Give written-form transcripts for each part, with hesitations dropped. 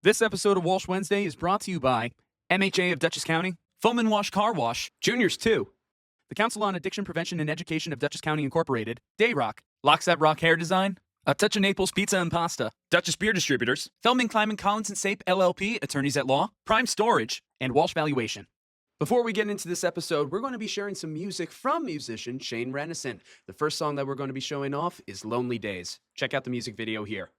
This episode of Walsh Wednesday is brought to you by MHA of Dutchess County, Foam and Wash Car Wash, Juniors 2, the Council on Addiction Prevention and Education of Dutchess County Incorporated, Dayrock, Lockstep Rock Hair Design, A Touch of Naples Pizza and Pasta, Dutchess Beer Distributors, Feldman Kleiman Collins and Sape LLP, Attorneys at Law, Prime Storage, and Walsh Valuation. Before we get into this episode, we're going to be sharing some music from musician Shane Rennison. The first song that we're going to be showing off is Lonely Days. Check out the music video here.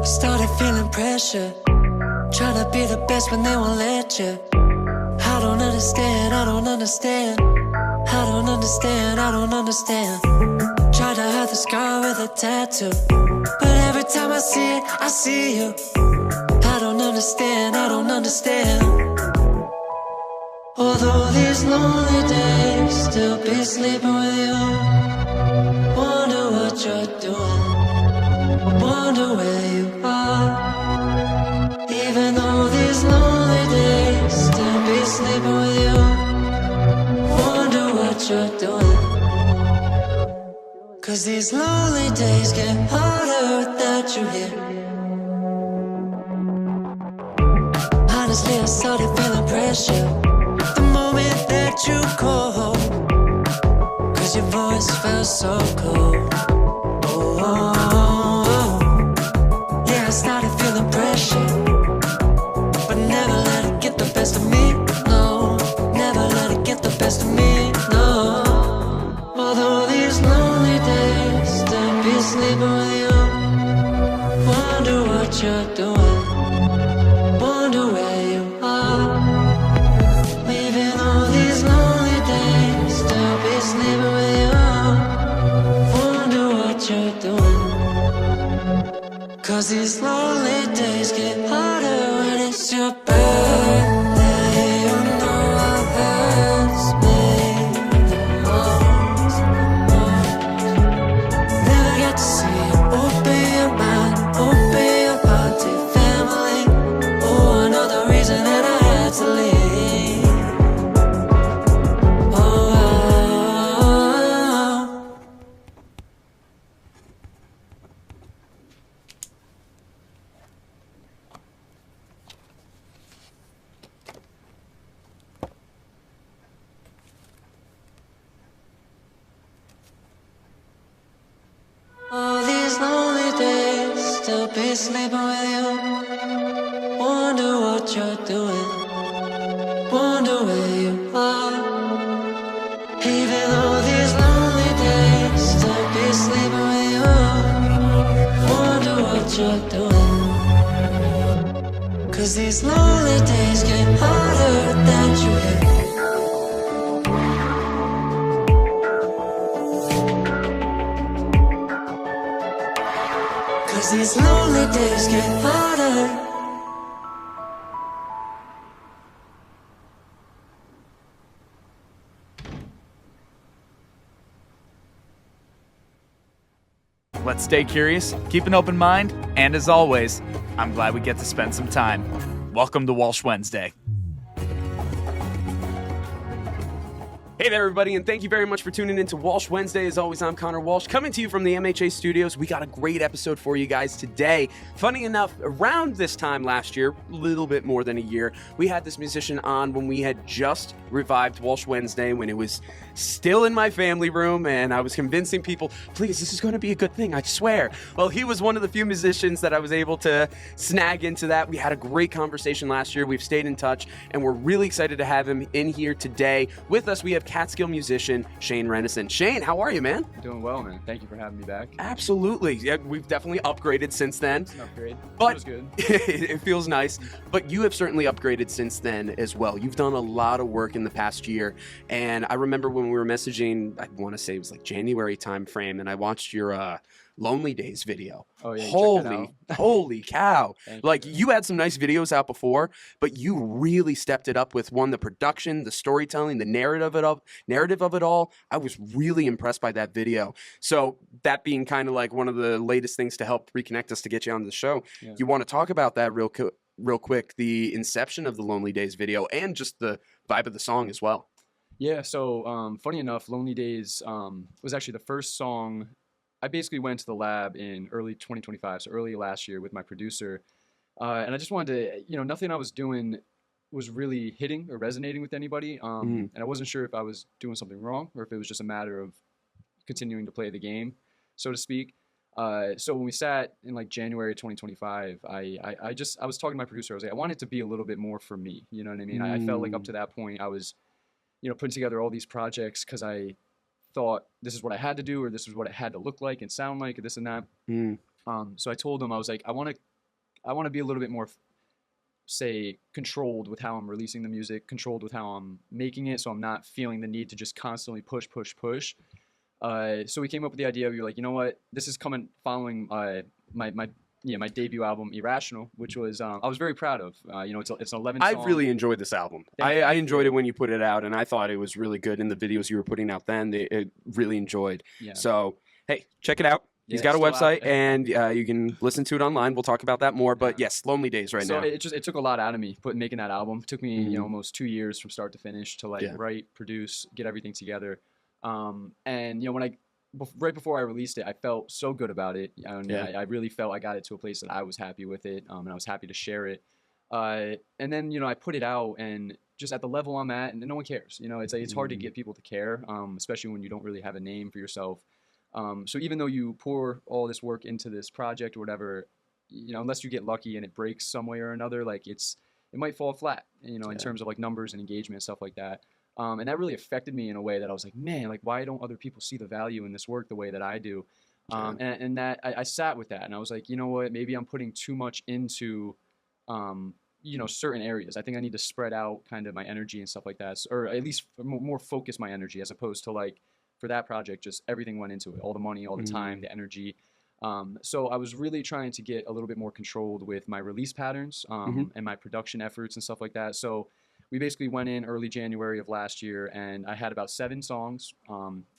Started feeling pressure, trying to be the best when they won't let you. I don't understand, I don't understand, I don't understand, I don't understand. Try to hide the scar with a tattoo, but every time I see it, I see you. I don't understand, I don't understand. Although these lonely days, still be sleeping with you. Wonder what you're doing, wonder where you are. Even though these lonely days, still be sleeping with you. Wonder what you're doing. Cause these lonely days get harder without you here. Honestly, I started feeling pressure the moment that you called, cause your voice felt so cold. Yeah, I started feeling pressure, but never let it get the best of me, no. Never let it get the best of me, no. Although these lonely days, still be sleeping with you. Wonder what you're doing, wonder where you are. Leaving all these lonely days, still be sleeping with you. Wonder what you're doing. Cause these lonely days get harder when it's your birthday. You know I hurts me the most. Never get to see you open your mind, open your heart to your family. Oh, another reason that I had to leave. All these lonely days, still be sleeping with you. Wonder what you're doing, wonder where you are. Even all these lonely days, still be sleeping with you. Wonder what you're doing. Cause these lonely days get harder without you here. Cause these lonely days get harder. Let's stay curious, keep an open mind, and as always, I'm glad we get to spend some time. Welcome to Walsh Wednesday. Hey there, everybody, and thank you very much for tuning in to Walsh Wednesday. As always, I'm Connor Walsh, coming to you from the MHA studios. We got a great episode for you guys today. Funny enough, around this time last year, a little bit more than a year, we had this musician on when we had just revived Walsh Wednesday, when it was still in my family room, and I was convincing people, please, this is going to be a good thing, I swear. Well, he was one of the few musicians that I was able to snag into that. We had a great conversation last year. We've stayed in touch, and we're really excited to have him in here today. With us, we have Catskill musician Shane Rennison. Shane, how are you, man? Doing well, man. Thank you for having me back. Absolutely. Yeah, we've definitely upgraded since then. It's an upgrade. But feels good. it feels nice. But you have certainly upgraded since then as well. You've done a lot of work in the past year. And I remember when we were messaging, I want to say it was like January time frame, and I watched your Lonely Days video. Oh, yeah. Holy cow. Thank you had some nice videos out before, but you really stepped it up with the production, the storytelling, the narrative of it all. I was really impressed by that video. So that being kind of like one of the latest things to help reconnect us to get you on the show, you want to talk about that real quick, the inception of the Lonely Days video and just the vibe of the song as well. Yeah, so funny enough, Lonely Days was actually the first song. I basically went to the lab in early 2025, so early last year with my producer. And I just wanted to, nothing I was doing was really hitting or resonating with anybody. And I wasn't sure if I was doing something wrong or if it was just a matter of continuing to play the game, so to speak. So when we sat in like January 2025, I was talking to my producer. I was like, I want it to be a little bit more for me. You know what I mean? I felt like up to that point, I was, putting together all these projects because I thought this is what I had to do, or this is what it had to look like and sound like, or this and that. So I told him, I was like, I want to be a little bit more, say, controlled with how I'm releasing the music, controlled with how I'm making it, so I'm not feeling the need to just constantly push. So we came up with the idea. We were like, you know what, this is following my debut album, Irrational, which was I was very proud of. It's an 11 song. I really enjoyed this album. I enjoyed it when you put it out, and I thought it was really good in the videos you were putting out then. It really enjoyed. Yeah. So, hey, check it out. He's got a website, and you can listen to it online. We'll talk about that more. But yes, Lonely Days now. So it took a lot out of me making that album. It took me almost 2 years from start to finish to write, produce, get everything together. And when right before I released it, I felt so good about it. I really felt I got it to a place that I was happy with it, and I was happy to share it. And then, I put it out, and just at the level I'm at, and no one cares. It's hard to get people to care, especially when you don't really have a name for yourself. So even though you pour all this work into this project or whatever, unless you get lucky and it breaks some way or another, it might fall flat, in terms of numbers and engagement and stuff like that. And that really affected me in a way that I was like, man, why don't other people see the value in this work the way that I do? And that I sat with that, and I was like, you know what, maybe I'm putting too much into, certain areas. I think I need to spread out kind of my energy and stuff like that, or at least more focus my energy, as opposed to for that project, just everything went into it, all the money, all the time, the energy. So I was really trying to get a little bit more controlled with my release patterns and my production efforts and stuff like that. So we basically went in early January of last year, and I had about 7 songs.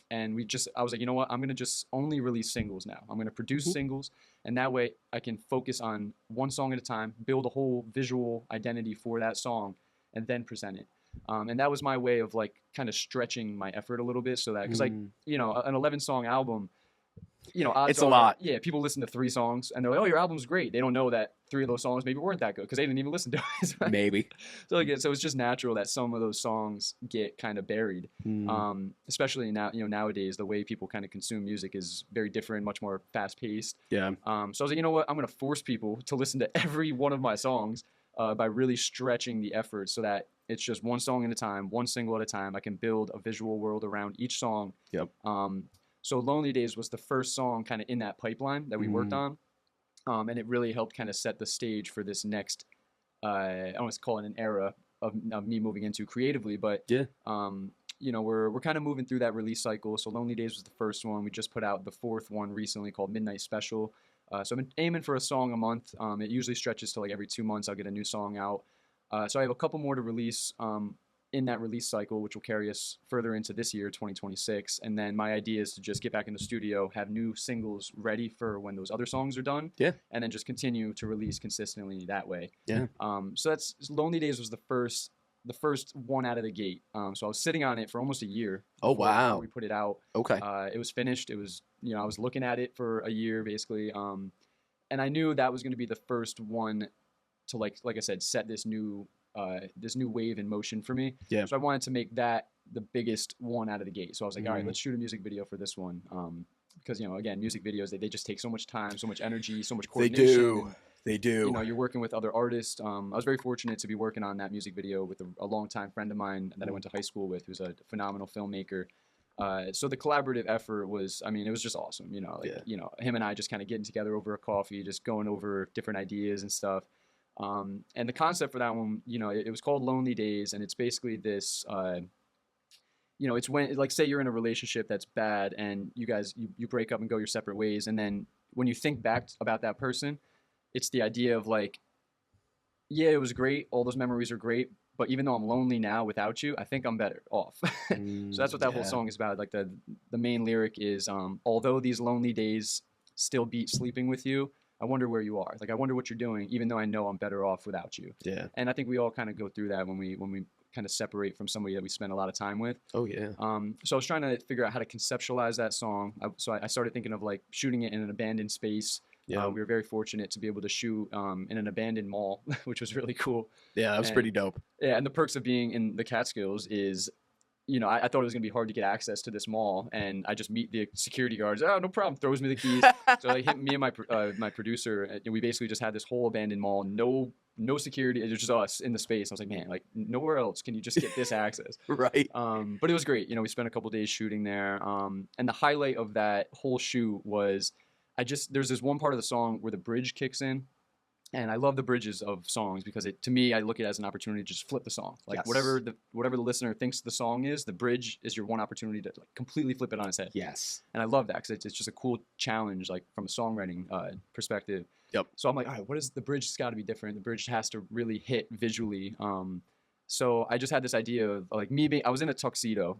And I was like, you know what, I'm going to just only release singles now. I'm going to produce singles, and that way I can focus on one song at a time, build a whole visual identity for that song, and then present it. And that was my way of kind of stretching my effort a little bit, so that, because an 11-song album, it's a lot. Yeah, people listen to 3 songs and they're like, oh, your album's great. They don't know that 3 of those songs maybe weren't that good because they didn't even listen to it. Maybe. So it's just natural that some of those songs get kind of buried. Especially now, nowadays, the way people kind of consume music is very different, much more fast-paced. Yeah. So I was like, you know what, I'm going to force people to listen to every one of my songs by really stretching the effort so that it's just one song at a time, one single at a time. I can build a visual world around each song. Yep. So Lonely Days was the first song kind of in that pipeline that we worked on. And it really helped kind of set the stage for this next, I want to call it an era of me moving into creatively. But, we're kind of moving through that release cycle. So Lonely Days was the first one. We just put out the 4th one recently called Midnight Special. So I've been aiming for a song a month. It usually stretches to every 2 months I'll get a new song out. So I have a couple more to release in that release cycle, which will carry us further into this year, 2026. And then my idea is to just get back in the studio, have new singles ready for when those other songs are done. Yeah. And then just continue to release consistently that way. Yeah. So Lonely Days was the first the first one out of the gate. So I was sitting on it for almost a year. Oh, before wow. we put it out. Okay. It was finished. It was, I was looking at it for a year basically. And I knew that was going to be the first one to like I said, set this new wave in motion for me. Yeah. So I wanted to make that the biggest one out of the gate. So I was like, all right, let's shoot a music video for this one. Because, again, music videos, they just take so much time, so much energy, so much coordination. They do. They do. You're working with other artists. I was very fortunate to be working on that music video with a longtime friend of mine that I went to high school with, who's a phenomenal filmmaker. So the collaborative effort was, it was just awesome. Him and I just kind of getting together over a coffee, just going over different ideas and stuff. And the concept for that one, it was called Lonely Days, and it's basically this. It's when, like, say you're in a relationship that's bad, and you guys you break up and go your separate ways, and then when you think back about that person, it's the idea of like, yeah, it was great, all those memories are great, but even though I'm lonely now without you, I think I'm better off. So that's what that whole song is about. Like the main lyric is, although these lonely days still beat sleeping with you, I wonder where you are. Like, I wonder what you're doing, even though I know I'm better off without you. Yeah. And I think we all kind of go through that when we kind of separate from somebody that we spend a lot of time with. Oh, yeah. So I was trying to figure out how to conceptualize that song. So I started thinking of like shooting it in an abandoned space. Yeah. We were very fortunate to be able to shoot in an abandoned mall, which was really cool. Yeah, that was pretty dope. Yeah, and the perks of being in the Catskills is, I thought it was going to be hard to get access to this mall, and I just meet the security guards. Oh, no problem. Throws me the keys. So like me and my producer, and we basically just had this whole abandoned mall, no security. It was just us in the space. I was like, man, like nowhere else can you just get this access. Right. But it was great. We spent a couple days shooting there. And the highlight of that whole shoot was there's this one part of the song where the bridge kicks in. And I love the bridges of songs because to me, I look at it as an opportunity to just flip the song. Like whatever the listener thinks the song is, the bridge is your one opportunity to like completely flip it on its head. Yes. And I love that because it's just a cool challenge, like from a songwriting perspective. Yep. So I'm like, all right, what is the bridge? It's got to be different. The bridge has to really hit visually. So I just had this idea of like I was in a tuxedo.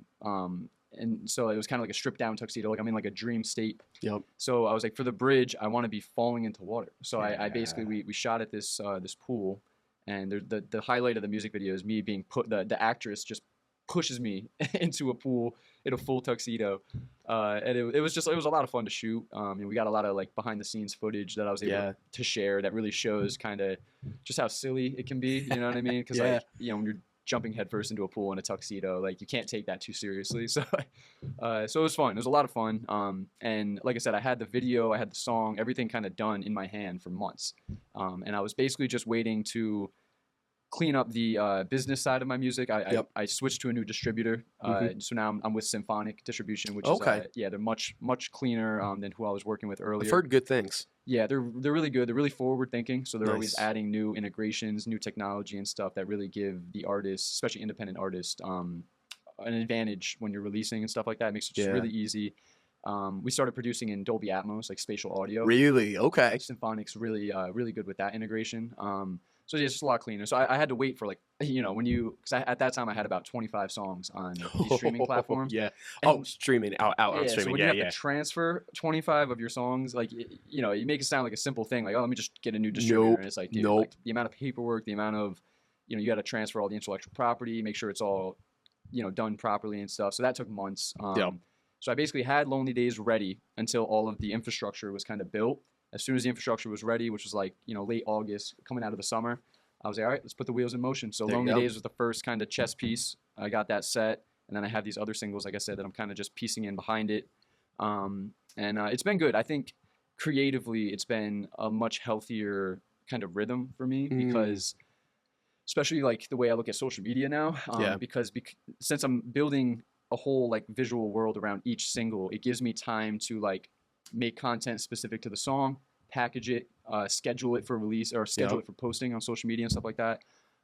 And so it was kind of like a stripped down tuxedo, like I'm in like a dream state. Yep. So I was like, for the bridge, I want to be falling into water. So I basically, we shot at this pool, and the highlight of the music video is me being the actress just pushes me into a pool in a full tuxedo. And it was a lot of fun to shoot. We got a lot of like behind the scenes footage that I was able to share that really shows kind of just how silly it can be. You know what I mean? Because like, when you're jumping headfirst into a pool in a tuxedo, like you can't take that too seriously. So it was fun. It was a lot of fun. And like I said, I had the video, I had the song, everything kind of done in my hand for months. And I was basically just waiting to clean up the business side of my music. I switched to a new distributor. So now I'm with Symphonic Distribution, which is they're much cleaner than who I was working with earlier. I've heard good things. Yeah, they're really good. They're really forward thinking. So they're always adding new integrations, new technology and stuff that really give the artists, especially independent artists, an advantage when you're releasing and stuff like that. It makes it just really easy. We started producing in Dolby Atmos, like spatial audio. Really? Okay. Symphonic's really good with that integration. So yeah, it's just a lot cleaner. So I had to wait for like, because at that time I had about 25 songs on the streaming platform. Yeah. And, streaming out on streaming. So when you have to transfer 25 of your songs, like, you make it sound like a simple thing. Like, oh, let me just get a new distributor. And it's like, dude, like, the amount of paperwork, the amount of, you got to transfer all the intellectual property, make sure it's all, done properly and stuff. So that took months. So I basically had Lonely Days ready until all of the infrastructure was kind of built. As soon as the infrastructure was ready, which was like, late August, coming out of the summer, I was like, all right, let's put the wheels in motion. So Lonely Days was the first kind of chess piece. I got that set. And then I have these other singles, like I said, that I'm kind of just piecing in behind it. And it's been good. I think creatively, it's been a much healthier kind of rhythm for me because especially like the way I look at social media now, because since I'm building a whole like visual world around each single, it gives me time to like make content specific to the song, package it, schedule it for release or schedule it for posting on social media and stuff like that.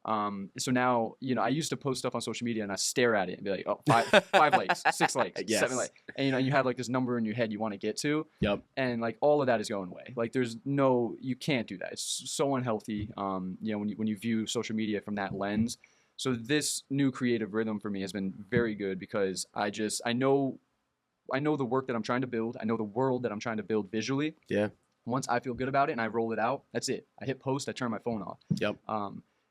So now, I used to post stuff on social media and I stare at it and be like, oh, five likes, 6 likes, 7 likes. And you have like this number in your head you want to get to. Yep. And like all of that is going away. Like you can't do that. It's so unhealthy. When you view social media from that lens. So this new creative rhythm for me has been very good because I know the work that I'm trying to build. I know the world that I'm trying to build visually. Yeah. Once I feel good about it and I roll it out, that's it. I hit post, I turn my phone off. Yep.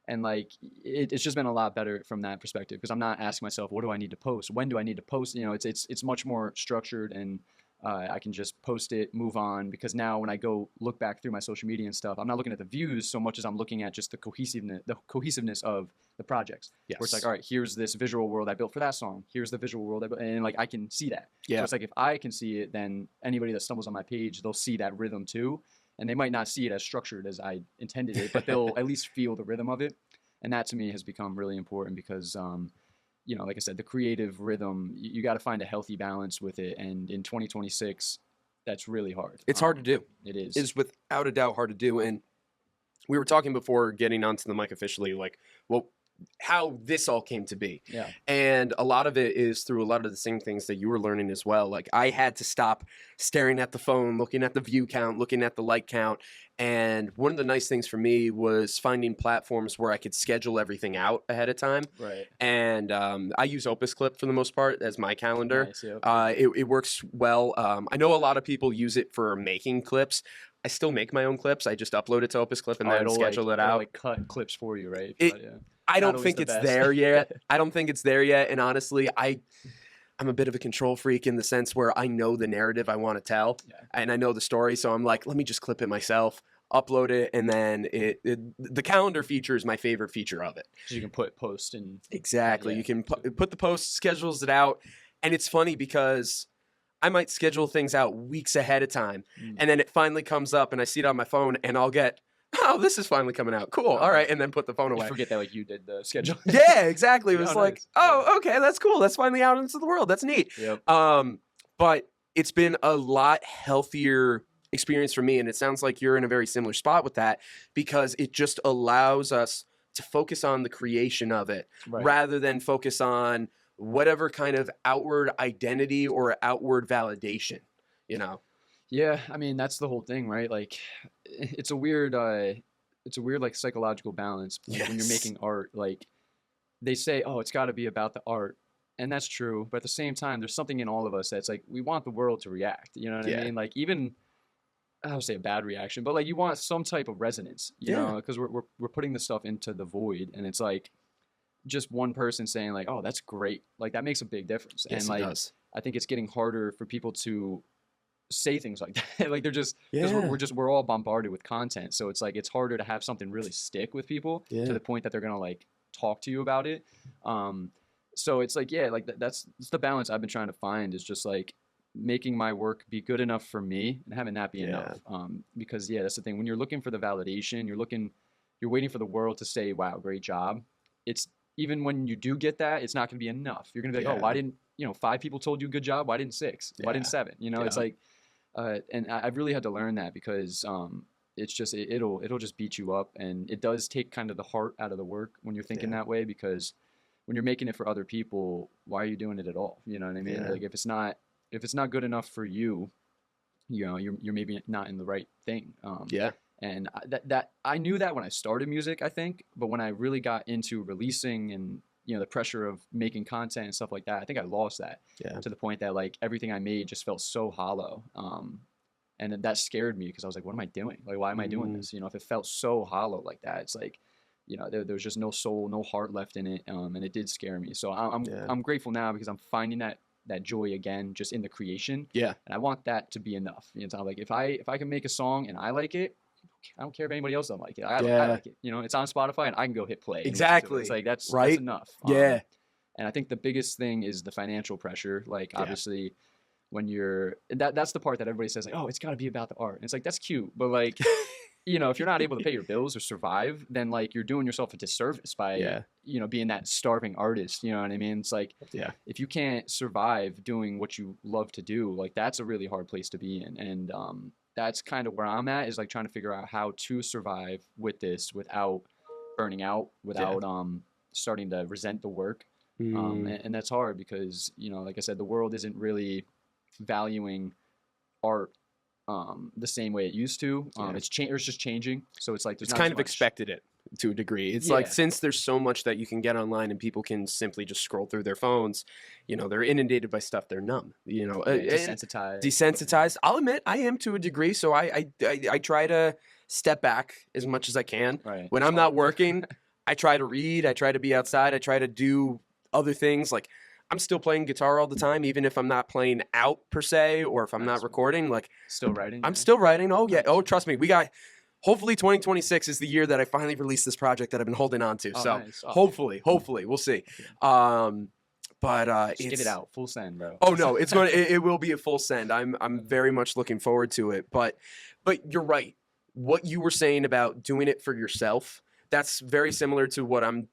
And like it's just been a lot better from that perspective because I'm not asking myself, what do I need to post? When do I need to post? You know, it's much more structured, and I can just post it, move on. Because now when I go look back through my social media and stuff, I'm not looking at the views so much as I'm looking at just the cohesiveness of the projects. Yes. Where it's like, all right, here's this visual world I built for that song. Here's the visual world I built, and like I can see that. Yeah. So it's like if I can see it, then anybody that stumbles on my page, they'll see that rhythm too. And they might not see it as structured as I intended it, but they'll at least feel the rhythm of it. And that to me has become really important because, you know, like I said, the creative rhythm, you got to find a healthy balance with it. And in 2026, that's really hard. It's hard to do. It is. It is without a doubt hard to do. And we were talking before getting onto the mic officially, like, well, how this all came to be. Yeah. And a lot of it is through a lot of the same things that you were learning as well. Like I had to stop staring at the phone, looking at the view count, looking at the like count. And one of the nice things for me was finding platforms where I could schedule everything out ahead of time. Right. And I use Opus Clip for the most part as my calendar. Nice, yeah. It works well. I know a lot of people use it for making clips. I still make my own clips. I just upload it to Opus Clip and then schedule it out. Like cut clips for you, right? Yeah. I don't always think the it's best. there yet. I don't think it's there yet. And honestly, I'm a bit of a control freak in the sense where I know the narrative I want to tell and I know the story. So I'm like, let me just clip it myself, upload it. And then the calendar feature is my favorite feature of it. So you can put post and Exactly. You can put the post, schedules it out. And it's funny because I might schedule things out weeks ahead of time. And then it finally comes up and I see it on my phone and I'll get, oh, this is finally coming out. Cool. All right. And then put the phone away. You forget that like you did the schedule. Yeah, exactly. It was Oh, like, nice. oh, okay, that's cool. That's finally out into the world. That's neat. Yep. But it's been a lot healthier experience for me. And it sounds like you're in a very similar spot with that because it just allows us to focus on the creation of it Right. rather than focus on whatever kind of outward identity or outward validation, you know? Yeah, I mean that's the whole thing, right? Like, it's a weird like psychological balance when you're Yes. making art. Like, they say, oh, it's got to be about the art, and that's true. But at the same time, there's something in all of us that's like we want the world to react. You know what I mean? Like even I would say a bad reaction, but like you want some type of resonance. You know, because we're putting the stuff into the void, and it's like just one person saying like, oh, that's great. Like that makes a big difference. Yes, and like it does. I think it's getting harder for people to say things like that. Like they're just because Yeah. we're all bombarded with content, so it's like it's harder to have something really stick with people Yeah. to the point that they're gonna like talk to you about it. So it's like like that's the balance I've been trying to find is just like making my work be good enough for me and having that be enough. Because that's the thing, when you're looking for the validation, you're waiting for the world to say, wow, great job. It's even when you do get that, it's not gonna be enough. You're gonna be like, oh, why didn't 5 people told you good job? Why didn't 6? Why didn't 7? You know, it's like and I've really had to learn that because it's just it'll just beat you up, and it does take kind of the heart out of the work when you're thinking that way, because when you're making it for other people, why are you doing it at all? You know what I mean? Like if it's not good enough for you, you know, you're maybe not in the right thing. And that I knew that when I started music, I think, but when I really got into releasing and the pressure of making content and stuff like that, I think I lost that to the point that like everything I made just felt so hollow. And that scared me because I was like, what am I doing? Like, why am I doing this? You know, if it felt so hollow like that, it's like, there was just no soul, no heart left in it. And it did scare me. So I'm grateful now because I'm finding that joy again, just in the creation. Yeah. And I want that to be enough. It's not like if I can make a song and I like it, I don't care if anybody else don't like it. I like it. It's on Spotify and I can go hit play. Exactly. It's like that's enough. And I think the biggest thing is the financial pressure. Like obviously, when you're that's the part that everybody says like, oh, it's got to be about the art. And it's like that's cute, but like, if you're not able to pay your bills or survive, then like you're doing yourself a disservice by being that starving artist. You know what I mean? It's like if you can't survive doing what you love to do, like that's a really hard place to be in. And that's kind of where I'm at, is like trying to figure out how to survive with this without burning out, without starting to resent the work. And that's hard because, like I said, the world isn't really valuing art the same way it used to. It's just changing. So it's like, it's kind of expected it to a degree. It's like, since there's so much that you can get online and people can simply just scroll through their phones, they're inundated by stuff. They're numb, desensitized. I'll admit I am to a degree. So I try to step back as much as I can. When I'm not working, I try to read, I try to be outside, I try to do other things. Like I'm still playing guitar all the time, even if I'm not playing out per se, or if I'm not recording. Like Still writing? I'm still writing. Oh yeah. Oh, trust me. We got. Hopefully 2026 is the year that I finally release this project that I've been holding on to. So nice. hopefully, we'll see. But Just get it out, full send, bro. Oh no, it's going. It will be a full send. I'm very much looking forward to it. But you're right. What you were saying about doing it for yourself, that's very similar to what I'm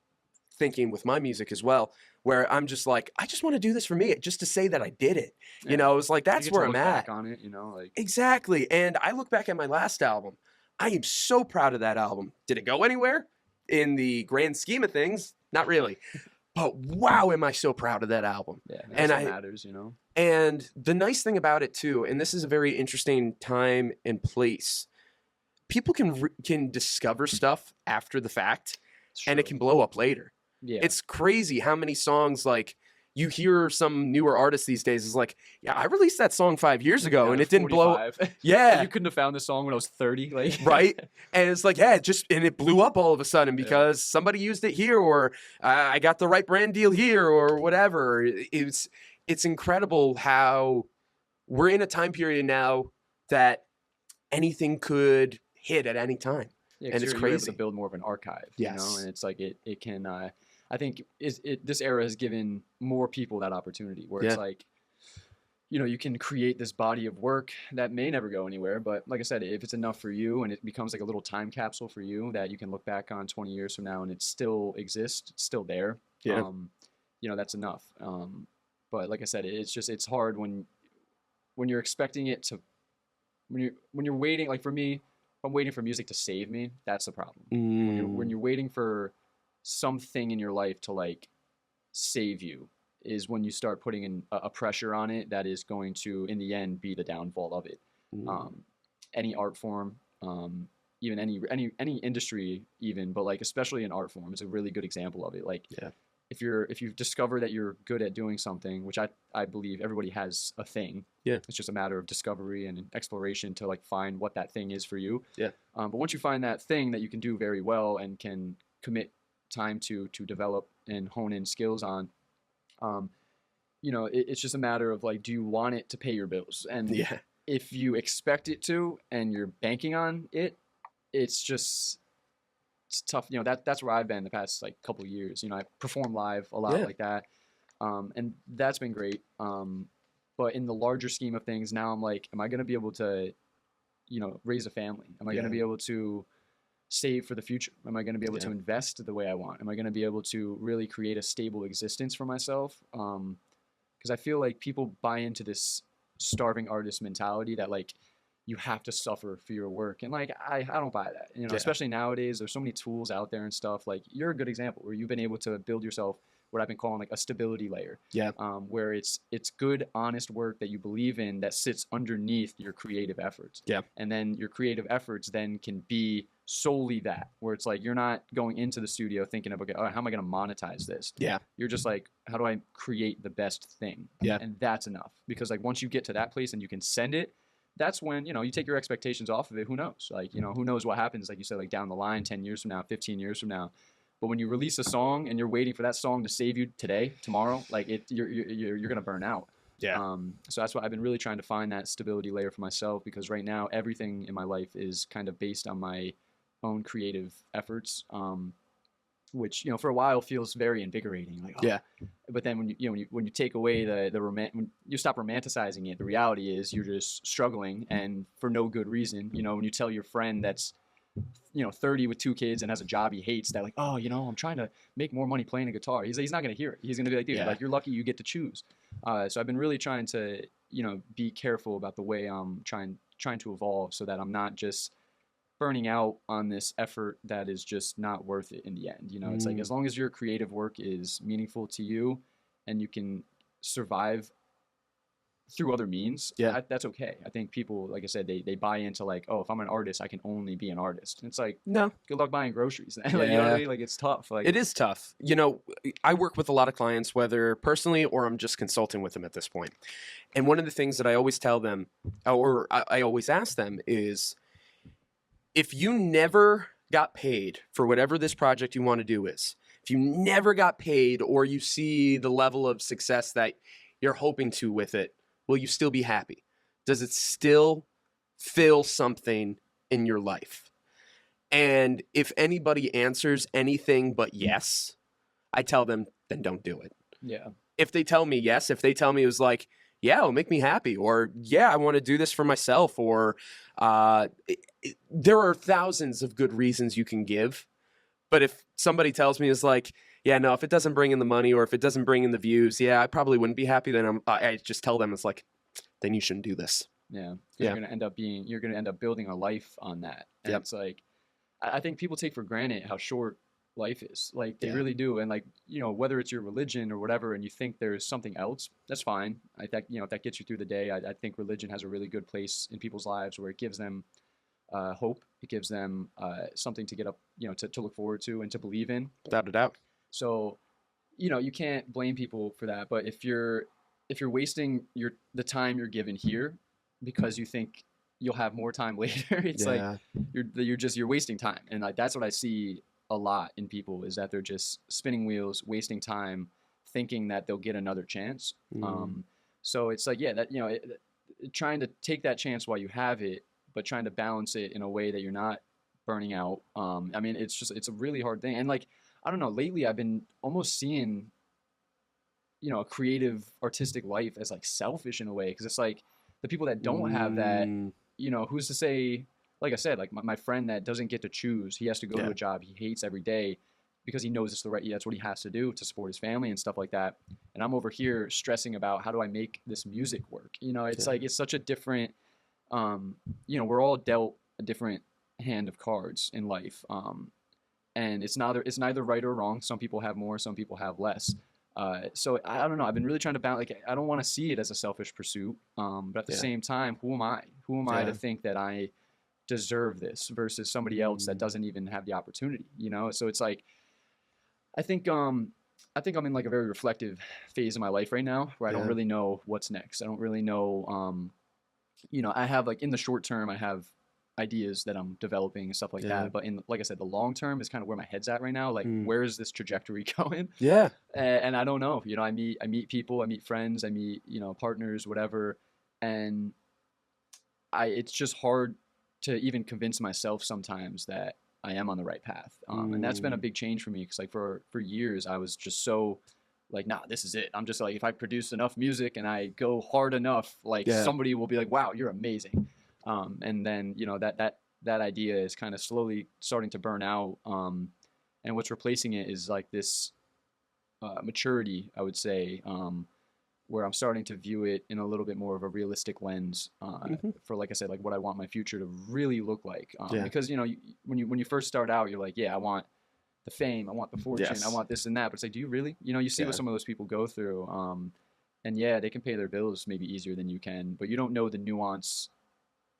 thinking with my music as well. Where I'm just like, I just want to do this for me, just to say that I did it. Yeah. You know, it's like that's where I'm back at. On it, you know, like exactly. And I look back at my last album. I am so proud of that album. Did it go anywhere in the grand scheme of things? Not really. But wow, am I so proud of that album. Yeah, and what matters, you know. And the nice thing about it too, and this is a very interesting time and place, people can discover stuff after the fact, and it can blow up later. Yeah. It's crazy how many songs, like, you hear some newer artists these days is like, yeah, I released that song 5 years ago and it didn't blow up. Yeah. You couldn't have found this song when I was 30. Like right. And it's like, yeah, it blew up all of a sudden because somebody used it here, or I got the right brand deal here, or whatever. It's incredible how we're in a time period now that anything could hit at any time. Yeah, and it's you're crazy able to build more of an archive, yes. You know, and it's like it can. I think this era has given more people that opportunity where it's like, you know, you can create this body of work that may never go anywhere, but like I said, if it's enough for you and it becomes like a little time capsule for you that you can look back on 20 years from now and it still exists, it's still there. Yeah. You know, that's enough. But like I said, it's hard when you're expecting it to, when you're waiting. Like for me, if I'm waiting for music to save me, that's the problem. When you're waiting for something in your life to like save you is when you start putting in a pressure on it that is going to in the end be the downfall of it. Any art form, even any industry even, but like especially in art form is a really good example of it. Like if you discover that you're good at doing something, which I believe everybody has a thing, it's just a matter of discovery and exploration to like find what that thing is for you. But once you find that thing that you can do very well and can commit time to develop and hone in skills on, you know, it's just a matter of like, do you want it to pay your bills? And if you expect it to and you're banking on it, it's tough. You know, that's where I've been the past like couple of years. You know, I perform live a lot like that, and that's been great. But in the larger scheme of things, now I'm like, am I going to be able to, you know, raise a family? Am I going to be able to save for the future? Am I going to be able to invest the way I want? Am I going to be able to really create a stable existence for myself? Because I feel like people buy into this starving artist mentality that like you have to suffer for your work, and like I don't buy that. You know, especially nowadays, there's so many tools out there and stuff. Like you're a good example where you've been able to build yourself what I've been calling like a stability layer. Where it's good, honest work that you believe in that sits underneath your creative efforts. And then your creative efforts then can be solely that, where it's like you're not going into the studio thinking of, okay, how am I going to monetize this? You're just like, how do I create the best thing? And that's enough. Because like once you get to that place and you can send it, that's when, you know, you take your expectations off of it. Who knows? Like, you know, who knows what happens, like you said, like down the line, 10 years from now, 15 years from now. But when you release a song and you're waiting for that song to save you today, tomorrow, like you're going to burn out. So that's why I've been really trying to find that stability layer for myself, because right now everything in my life is kind of based on my own creative efforts, which, you know, for a while feels very invigorating. Like, but then when you take away when you stop romanticizing it, the reality is you're just struggling, and for no good reason. You know, when you tell your friend that's, you know, 30 with 2 kids and has a job he hates, that like, oh, you know, I'm trying to make more money playing a guitar. He's not going to hear it. He's going to be like, dude, like, you're lucky you get to choose. So I've been really trying to, you know, be careful about the way I'm trying to evolve, so that I'm not just burning out on this effort that is just not worth it in the end. You know, it's like, as long as your creative work is meaningful to you and you can survive through other means, that's okay. I think people, like I said, they buy into like, oh, if I'm an artist, I can only be an artist. And it's like, no, good luck buying groceries. Like, you know what I mean? Like, it's tough. Like, it is tough. You know, I work with a lot of clients, whether personally or I'm just consulting with them at this point. And one of the things that I always tell them, or I always ask them, is if you never got paid for whatever this project you want to do is, if you never got paid or you see the level of success that you're hoping to with it, will you still be happy? Does it still fill something in your life? And if anybody answers anything but yes, I tell them, then don't do it. Yeah. If they tell me yes, if they tell me it was like, yeah, it'll make me happy, or yeah, I want to do this for myself, or there are thousands of good reasons you can give. But if somebody tells me it's like, yeah, no, if it doesn't bring in the money or if it doesn't bring in the views, yeah, I probably wouldn't be happy. Then I just tell them it's like, then you shouldn't do this. Yeah. Yeah. You're gonna end up building a life on that. And Yep. it's like, I think people take for granted how short life is. Like they Yeah. really do. And like, you know, whether it's your religion or whatever, and you think there's something else, that's fine. I think, you know, if that gets you through the day, I think religion has a really good place in people's lives where it gives them hope. It gives them something to get up, you know, to look forward to and to believe in. Without a doubt. So, you know, you can't blame people for that. But if you're wasting the time you're given here because you think you'll have more time later, it's like you're wasting time. And like that's what I see a lot in people, is that they're just spinning wheels, wasting time, thinking that they'll get another chance. So it's like, yeah, that, you know, trying to take that chance while you have it, but trying to balance it in a way that you're not burning out. I mean, it's a really hard thing. And like, I don't know, lately I've been almost seeing, you know, a creative, artistic life as like selfish in a way. Cause it's like the people that don't have that, you know, who's to say, like I said, like my friend that doesn't get to choose, he has to go to a job he hates every day because he knows that's what he has to do to support his family and stuff like that. And I'm over here stressing about how do I make this music work? You know, it's like, it's such a different, you know, we're all dealt a different hand of cards in life. And it's neither right or wrong. Some people have more, some people have less. So I don't know. I've been really trying to balance. Like, I don't want to see it as a selfish pursuit. But at the same time, who am I? Who am I to think that I deserve this versus somebody else that doesn't even have the opportunity? You know. So it's like, I think I'm in like a very reflective phase of my life right now, where I don't really know what's next. I don't really know. You know, I have like in the short term, I have ideas that I'm developing and stuff like that. But in, like I said, the long term is kind of where my head's at right now. Like, where is this trajectory going? Yeah. And I don't know. You know, I meet people, I meet friends, I meet, you know, partners, whatever. And it's just hard to even convince myself sometimes that I am on the right path. And that's been a big change for me, because like for years I was just so like, nah, this is it. I'm just like, if I produce enough music and I go hard enough, like somebody will be like, wow, you're amazing. And then, you know, that idea is kind of slowly starting to burn out. And what's replacing it is like this maturity, I would say, where I'm starting to view it in a little bit more of a realistic lens for, like I said, like what I want my future to really look like. Because, you know, when you first start out, you're like, yeah, I want the fame, I want the fortune, I want this and that. But it's like, do you really? You know, you see what some of those people go through. And yeah, they can pay their bills maybe easier than you can, but you don't know the nuance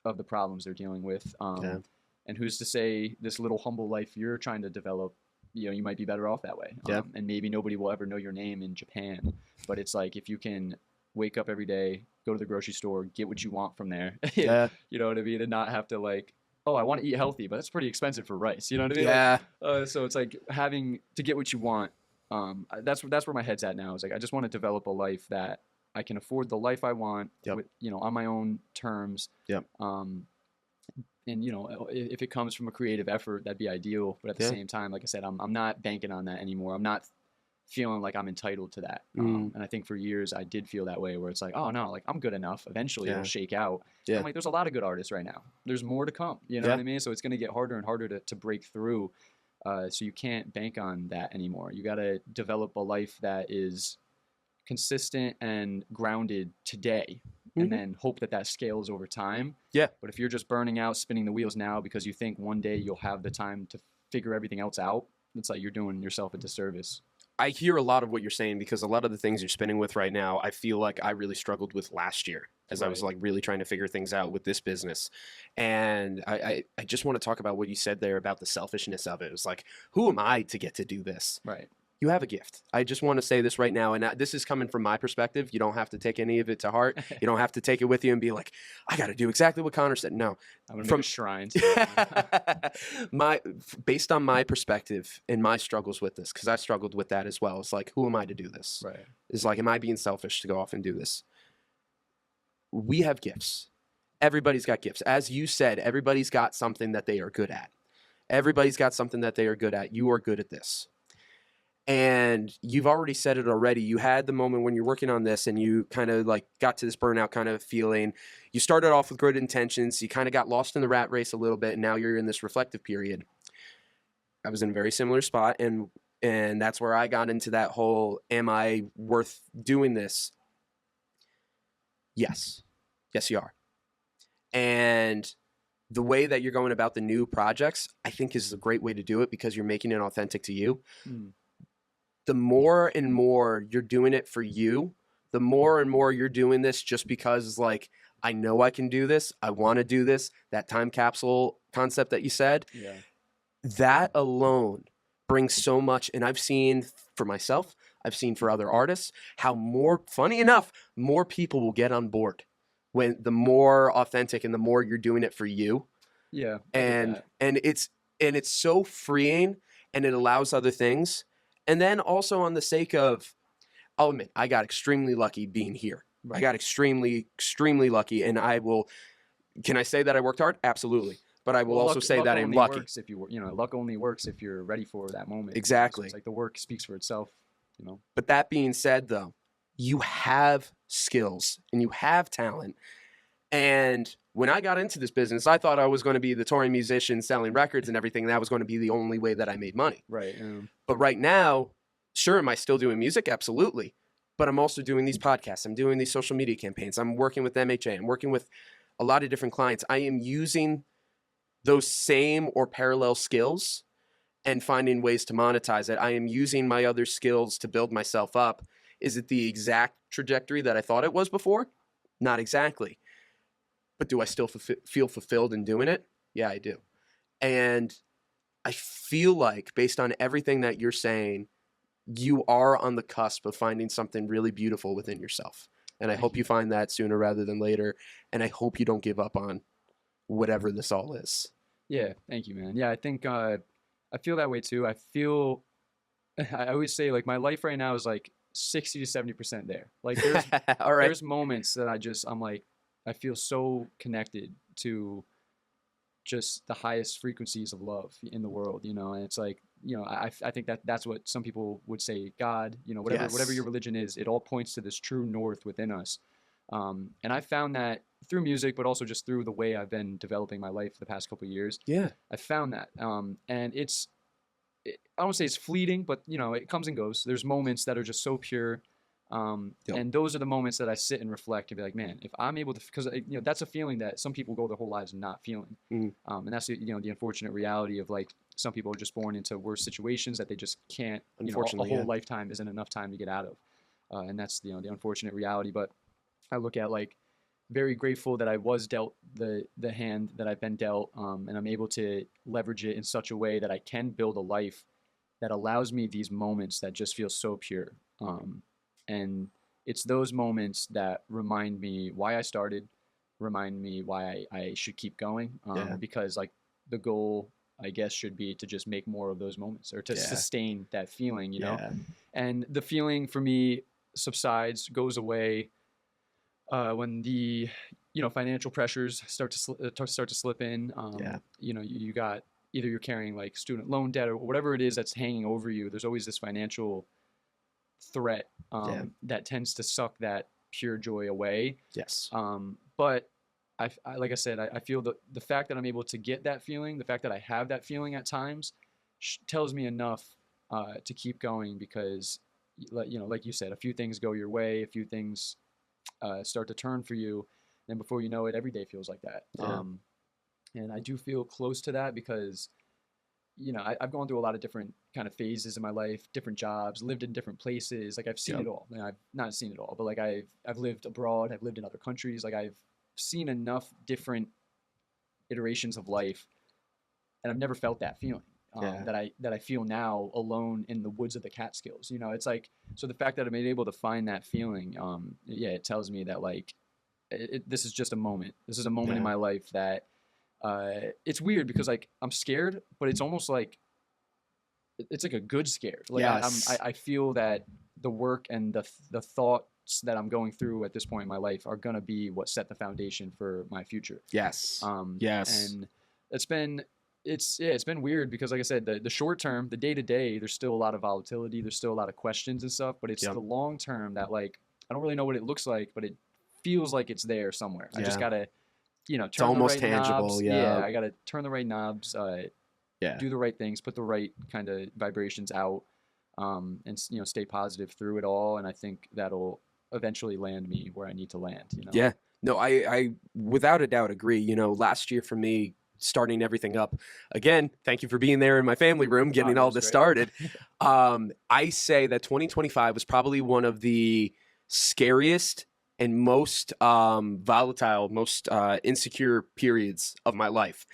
of the problems they're dealing with. And who's to say this little humble life you're trying to develop, you know, you might be better off that way. And maybe nobody will ever know your name in Japan, but it's like, if you can wake up every day, go to the grocery store, get what you want from there, you know what I mean? And not have to like, oh, I want to eat healthy, but that's pretty expensive for rice. You know what I mean? Like, so it's like having to get what you want. That's where my head's at now. Is like, I just want to develop a life that I can afford the life I want, with, you know, on my own terms. And, you know, if it comes from a creative effort, that'd be ideal. But at the same time, like I said, I'm not banking on that anymore. I'm not feeling like I'm entitled to that. And I think for years I did feel that way, where it's like, oh no, like I'm good enough. Eventually it'll shake out. I'm like, there's a lot of good artists right now. There's more to come. You know what I mean? So it's going to get harder and harder to break through. So you can't bank on that anymore. You got to develop a life that is consistent and grounded today, and then hope that scales over time. But if you're just burning out, spinning the wheels now because you think one day you'll have the time to figure everything else out, it's like you're doing yourself a disservice. I hear a lot of what you're saying, because a lot of the things you're spinning with right now, I feel like I really struggled with last year as I was like really trying to figure things out with this business. And I just want to talk about what you said there about the selfishness of it. It was like, who am I to get to do this? you have a gift. I just want to say this right now, and this is coming from my perspective. You don't have to take any of it to heart. You don't have to take it with you and be like, I got to do exactly what Connor said. No. I'm going to make a shrine. Based on my perspective and my struggles with this, because I struggled with that as well. It's like, who am I to do this? Right. It's like, am I being selfish to go off and do this? We have gifts. Everybody's got gifts. As you said, everybody's got something that they are good at. Everybody's got something that they are good at. You are good at this. And you've already said it already. You had the moment when you're working on this and you kind of like got to this burnout kind of feeling. You started off with good intentions. You kind of got lost in the rat race a little bit. And now you're in this reflective period. I was in a very similar spot. And that's where I got into that whole, am I worth doing this? Yes. Yes, you are. And the way that you're going about the new projects, I think is a great way to do it because you're making it authentic to you. The more and more you're doing it for you, the more and more you're doing this just because, like, I know I can do this. I want to do this. That time capsule concept that you said, that alone brings so much. And I've seen for myself, I've seen for other artists, how more, funny enough, more people will get on board when the more authentic and the more you're doing it for you. Yeah. And it's so freeing, and it allows other things. And then also on the sake of, I'll admit, I got extremely lucky being here. Right. I got extremely, extremely lucky. And I will, can I say that I worked hard? Absolutely. But I will also say that I'm lucky. Works if you, luck only works if you're ready for that moment. Exactly. So it's like the work speaks for itself, But that being said, though, you have skills and you have talent. And when I got into this business, I thought I was going to be the touring musician selling records and everything. And that was going to be the only way that I made money. Right. But right now, sure, am I still doing music? Absolutely. But I'm also doing these podcasts. I'm doing these social media campaigns. I'm working with MHA. I'm working with a lot of different clients. I am using those same or parallel skills and finding ways to monetize it. I am using my other skills to build myself up. Is it the exact trajectory that I thought it was before? Not exactly. But do I still feel fulfilled in doing it? Yeah, I do. And I feel like, based on everything that you're saying, you are on the cusp of finding something really beautiful within yourself. And I hope you find that sooner rather than later. And I hope you don't give up on whatever this all is. Yeah, thank you, man. Yeah, I think I feel that way too. I always say, like, my life right now is like 60 to 70% there. Like, there's, all right. There's moments that I'm like, I feel so connected to just the highest frequencies of love in the world, and it's like, I think that's what some people would say, God, whatever your religion is, it all points to this true north within us. And I found that through music, but also just through the way I've been developing my life the past couple of years. Yeah. I found that. And I don't say it's fleeting, but it comes and goes. There's moments that are just so pure. And those are the moments that I sit and reflect and be like, man, if I'm able to, because that's a feeling that some people go their whole lives not feeling. And that's the unfortunate reality of, like, some people are just born into worse situations that they just can't, unfortunately, a whole lifetime isn't enough time to get out of. And that's the unfortunate reality. But I look at, like, very grateful that I was dealt the hand that I've been dealt, and I'm able to leverage it in such a way that I can build a life that allows me these moments that just feel so pure. And it's those moments that remind me why I started, remind me why I should keep going. Because, like, the goal, I guess, should be to just make more of those moments, or to sustain that feeling, And the feeling for me subsides, goes away when the financial pressures start to slip in. You got, either you're carrying, like, student loan debt or whatever it is that's hanging over you. There's always this financial threat that tends to suck that pure joy away. Yes. But I like I said, I feel the fact that I'm able to get that feeling, the fact that I have that feeling at times, tells me enough to keep going, because, like you said, a few things go your way, a few things start to turn for you, and before you know it, every day feels like that. And I do feel close to that because, I've gone through a lot of different kind of phases in my life, different jobs, lived in different places. Like, I've seen it all. I've not seen it all, but, like, I've lived abroad, I've lived in other countries. Like, I've seen enough different iterations of life, and I've never felt that feeling. that I feel now alone in the woods of the Catskills. You know, it's like, so the fact that I've been able to find that feeling, it tells me that like this is just a moment. This is a moment in my life that it's weird because like I'm scared, but it's almost like it's like a good scared. Like I feel that the work and the thoughts that I'm going through at this point in my life are gonna be what set the foundation for my future. Yes. And it's been weird because, like I said, the short term, the day to day, there's still a lot of volatility. There's still a lot of questions and stuff. But it's the long term that, like, I don't really know what it looks like, but it feels like it's there somewhere. I just gotta, you know, turn almost the right tangible. knobs. Yeah, I gotta turn the right knobs. Do the right things, put the right kind of vibrations out, and you know, stay positive through it all. And I think that'll eventually land me where I need to land. You know? Yeah. No, I without a doubt agree. You know, last year for me, starting everything up again, thank you for being there in my family room, getting all this started. I say that 2025 was probably one of the scariest and most volatile, most insecure periods of my life.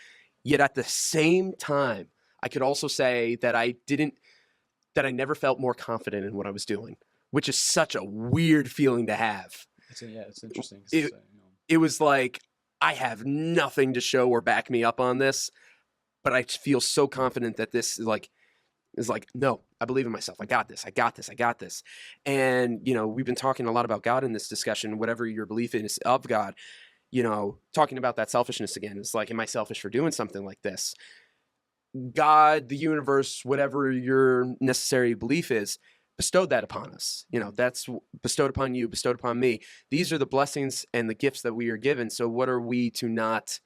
Yet at the same time, I could also say that I never felt more confident in what I was doing, which is such a weird feeling to have. It's interesting. It was like, I have nothing to show or back me up on this, but I feel so confident that this is like, no, I believe in myself. I got this. I got this. I got this. And, you know, we've been talking a lot about God in this discussion, whatever your belief is of God, you know, talking about that selfishness again. It's like, am I selfish for doing something like this? God, the universe, whatever your necessary belief is, bestowed that upon us. You know, that's bestowed upon you, bestowed upon me. These are the blessings and the gifts that we are given. So what are we to not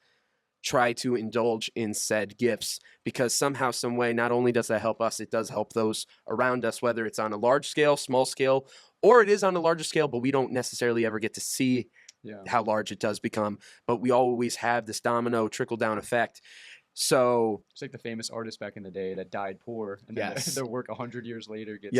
try to indulge in said gifts? Because somehow, some way, not only does that help us, it does help those around us, whether it's on a large scale, small scale, or it is on a larger scale, but we don't necessarily ever get to see how large it does become. But we always have this domino trickle-down effect. So it's like the famous artist back in the day that died poor, and then their work 100 years later gets,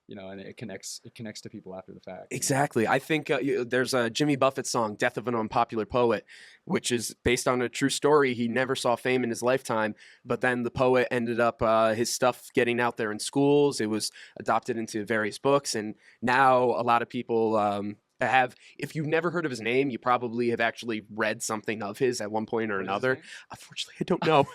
you know, and it connects to people after the fact. Exactly. I think there's a Jimmy Buffett song, "Death of an Unpopular Poet," which is based on a true story. He never saw fame in his lifetime, but then the poet ended up his stuff getting out there in schools. It was adopted into various books, and now a lot of people have, if you've never heard of his name, you probably have actually read something of his at one point or another. Unfortunately, I don't know.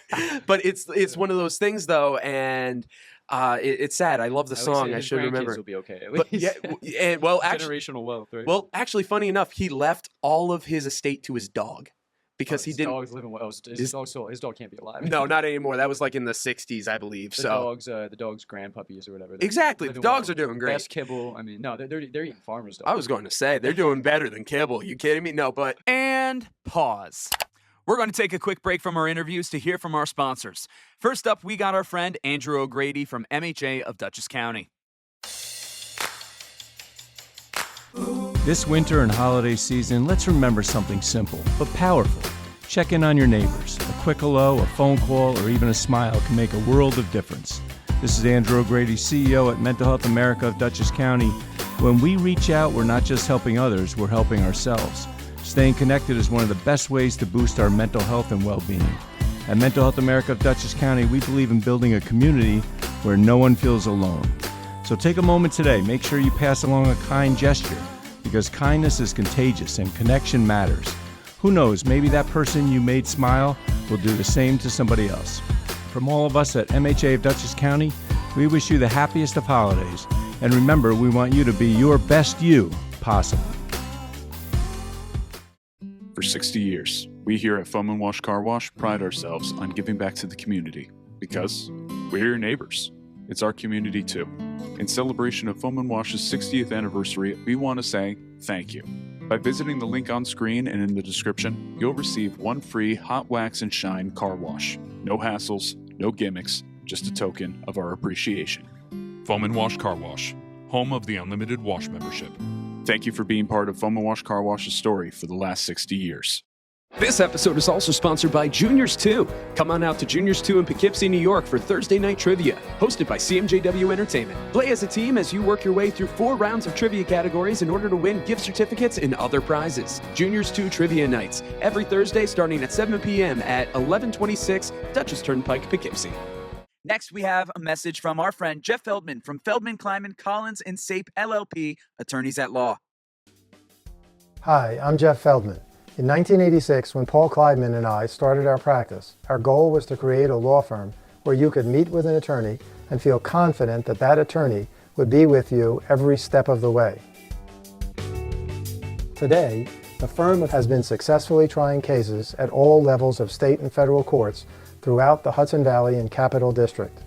But it's one of those things, though, and it's sad. I love the song. I should remember. Will be okay, at but, least. Well, actually, generational wealth, right? Well, actually, funny enough, he left all of his estate to his dog. Because he didn't. Dog's living well. His dog can't be alive. No, not anymore. That was like in the 60s, I believe. The dog's grandpuppies or whatever. Exactly. The dogs are doing great. Best kibble. I mean, no, they're eating farmers' dogs. I was going to say they're doing better than kibble. You kidding me? No, but and pause. We're going to take a quick break from our interviews to hear from our sponsors. First up, we got our friend Andrew O'Grady from MHA of Dutchess County. This winter and holiday season, let's remember something simple but powerful. Check in on your neighbors. A quick hello, a phone call, or even a smile can make a world of difference. This is Andrew O'Grady, CEO at Mental Health America of Dutchess County. When we reach out, we're not just helping others, we're helping ourselves. Staying connected is one of the best ways to boost our mental health and well-being. At Mental Health America of Dutchess County, we believe in building a community where no one feels alone. So take a moment today, make sure you pass along a kind gesture, because kindness is contagious and connection matters. Who knows, maybe that person you made smile will do the same to somebody else. From all of us at MHA of Dutchess County, we wish you the happiest of holidays. And remember, we want you to be your best you possible. For 60 years, we here at Foam & Wash Car Wash pride ourselves on giving back to the community because we're your neighbors. It's our community too. In celebration of Foam & Wash's 60th anniversary, we want to say thank you. By visiting the link on screen and in the description, you'll receive one free hot wax and shine car wash. No hassles, no gimmicks, just a token of our appreciation. Foam & Wash Car Wash, home of the unlimited wash membership. Thank you for being part of Foam & Wash Car Wash's story for the last 60 years. this episode is also sponsored by Juniors 2. Come on out to Juniors 2 in Poughkeepsie, New York for Thursday Night Trivia, hosted by CMJW Entertainment. Play as a team as you work your way through 4 rounds of trivia categories in order to win gift certificates and other prizes. Juniors 2 Trivia Nights, every Thursday starting at 7 p.m. at 1126 Dutchess Turnpike, Poughkeepsie. Next, we have a message from our friend Jeff Feldman from Feldman, Kleiman, Collins, and Sape LLP, attorneys at law. Hi, I'm Jeff Feldman. In 1986, when Paul Kleidman and I started our practice, our goal was to create a law firm where you could meet with an attorney and feel confident that that attorney would be with you every step of the way. Today, the firm has been successfully trying cases at all levels of state and federal courts throughout the Hudson Valley and Capital District.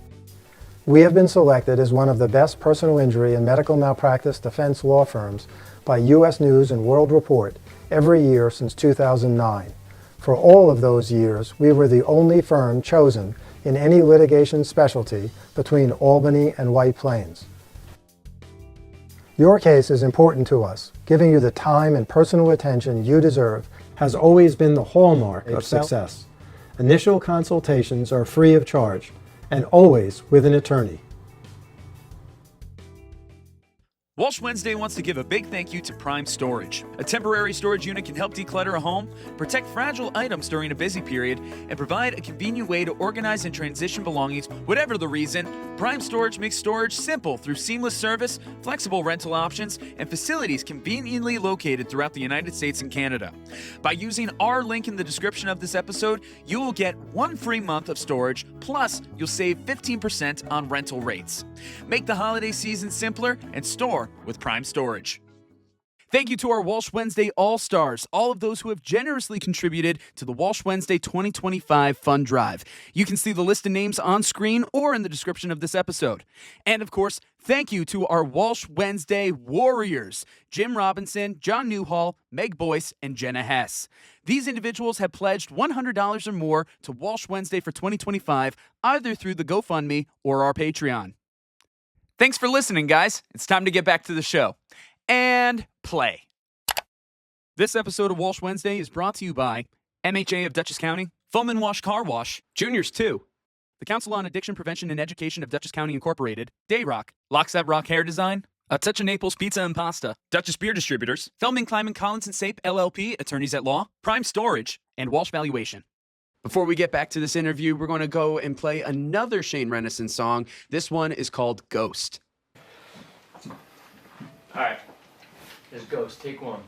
We have been selected as one of the best personal injury and medical malpractice defense law firms by U.S. News and World Report every year since 2009. For all of those years, we were the only firm chosen in any litigation specialty between Albany and White Plains. Your case is important to us. Giving you the time and personal attention you deserve has always been the hallmark of success. Initial consultations are free of charge and always with an attorney. Walsh Wednesday wants to give a big thank you to Prime Storage. A temporary storage unit can help declutter a home, protect fragile items during a busy period, and provide a convenient way to organize and transition belongings. Whatever the reason, Prime Storage makes storage simple through seamless service, flexible rental options, and facilities conveniently located throughout the United States and Canada. By using our link in the description of this episode, you will get 1 free month of storage, plus you'll save 15% on rental rates. Make the holiday season simpler and store with Prime Storage. Thank you to our Walsh Wednesday All-Stars, all of those who have generously contributed to the Walsh Wednesday 2025 Fund Drive. You can see the list of names on screen or in the description of this episode. And of course, thank you to our Walsh Wednesday Warriors, Jim Robinson, John Newhall, Meg BOYCE, and Jenna Hess. These individuals have pledged $100 or more to Walsh Wednesday for 2025, either through the GoFundMe or our Patreon. Thanks for listening, guys. It's time to get back to the show. And play. This episode of Walsh Wednesday is brought to you by MHA of Dutchess County, Foam & Wash Car Wash, Juniors 2, the Council on Addiction Prevention and Education of Dutchess County Incorporated, Dayrock, Lockset Rock Hair Design, A Touch of Naples Pizza and Pasta, Dutchess Beer Distributors, Feldman, Kleiman, Collins, and Sape LLP, attorneys at law, Prime Storage, and Walsh Valuation. Before we get back to this interview, we're going to go and play another Shane Rennison song. This one is called Ghost. All right, there's Ghost, take one.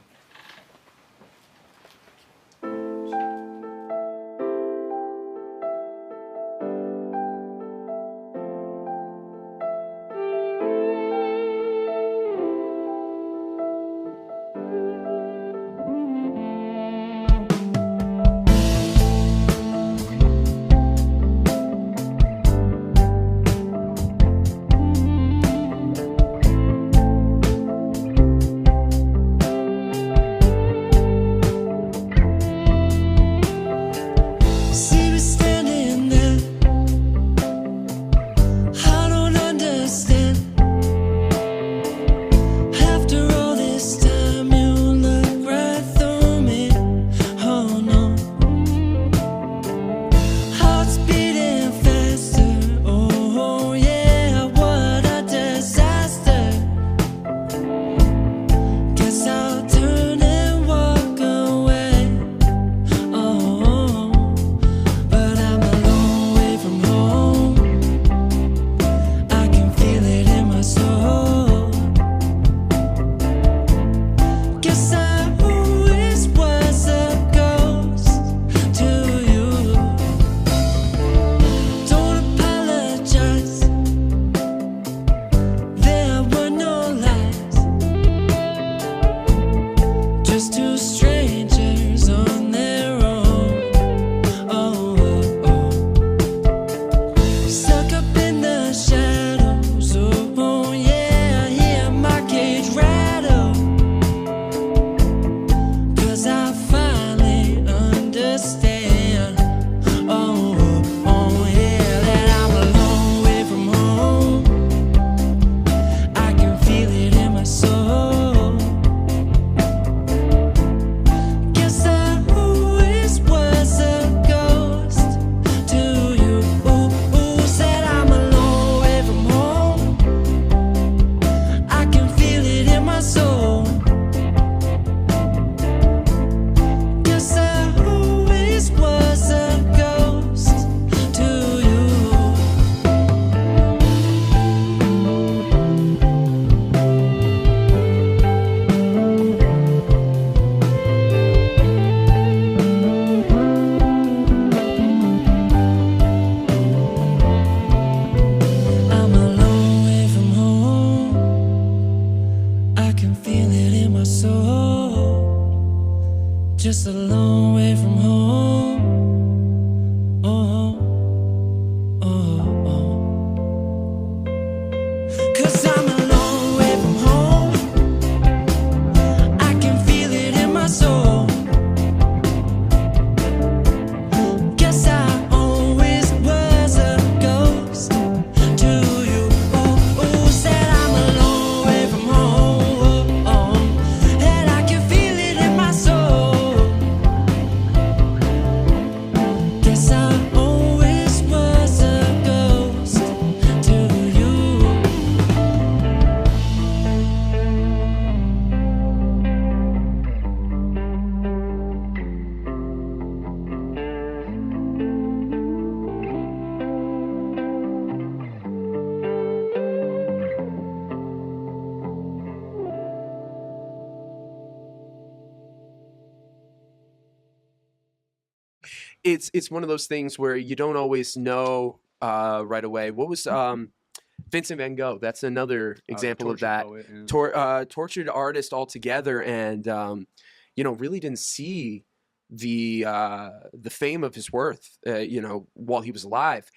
just a long way from home. Oh, oh, oh. 'Cause I'm a long way from home. I can feel it in my soul. Guess I always was a ghost to you. Oh, oh, said I'm a long way from home. Oh, oh, and I can feel it in my soul. Guess I always was a ghost to you. It's one of those things where you don't always know right away. What was Vincent van Gogh? That's another example of that. Poet, yeah. Tortured artist altogether, and really didn't see the fame of his worth, while he was alive.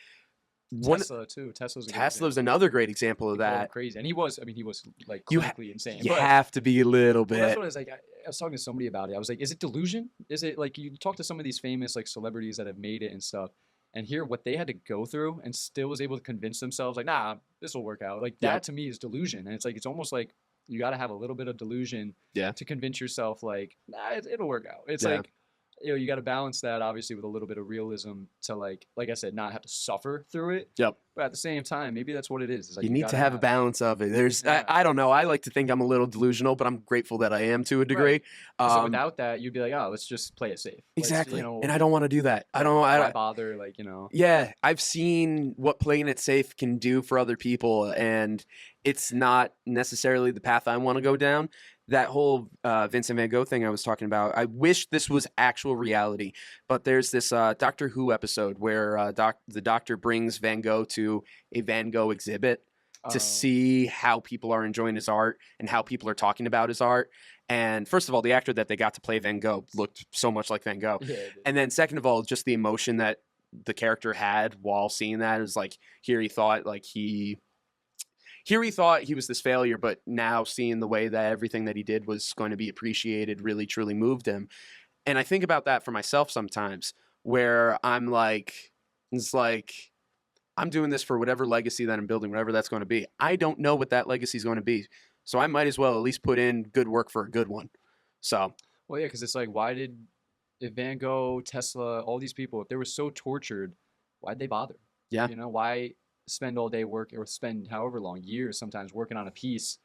Tesla too. Tesla's a good Tesla's example. another great example of He called him that. crazy, and he was like You clinically insane. You But- have to be a little Well, that's bit. what I was like. I was talking to somebody about it. I was like, is it delusion? Is it like you talk to some of these famous like celebrities that have made it and stuff, and hear what they had to go through and still was able to convince themselves like, nah, this will work out. Like that Yep. to me is delusion, and it's like it's almost like you got to have a little bit of delusion Yeah. to convince yourself like, nah, it'll work out. It's Yeah. like you got to balance that obviously with a little bit of realism to like I said, not have to suffer through it. Yep. But at the same time, maybe that's what it is. It's like You need to gotta have a balance of it. There's, Yeah. I don't know. I like to think I'm a little delusional, but I'm grateful that I am to a degree. So without that, you'd be like, oh, let's just play it safe. Let's, Exactly. And I don't want to do that. I don't. Why bother? Like Yeah, I've seen what playing it safe can do for other people, and it's not necessarily the path I want to go down. That whole Vincent van Gogh thing I was talking about, I wish this was actual reality, but there's this Doctor Who episode where the doctor brings Van Gogh to a Van Gogh exhibit to see how people are enjoying his art and how people are talking about his art. And first of all, the actor that they got to play Van Gogh looked so much like Van Gogh. Yeah, And then second of all, just the emotion that the character had while seeing that is like, here he thought he was this failure, but now seeing the way that everything that he did was going to be appreciated really truly moved him. And I think about that for myself sometimes, where I'm like, it's like, I'm doing this for whatever legacy that I'm building, whatever that's going to be. I don't know what that legacy is going to be. So I might as well at least put in good work for a good one. So. Well, yeah, because it's like, if Van Gogh, Tesla, all these people, if they were so tortured, why'd they bother? Yeah. Why spend all day work or spend however long, years sometimes working on a piece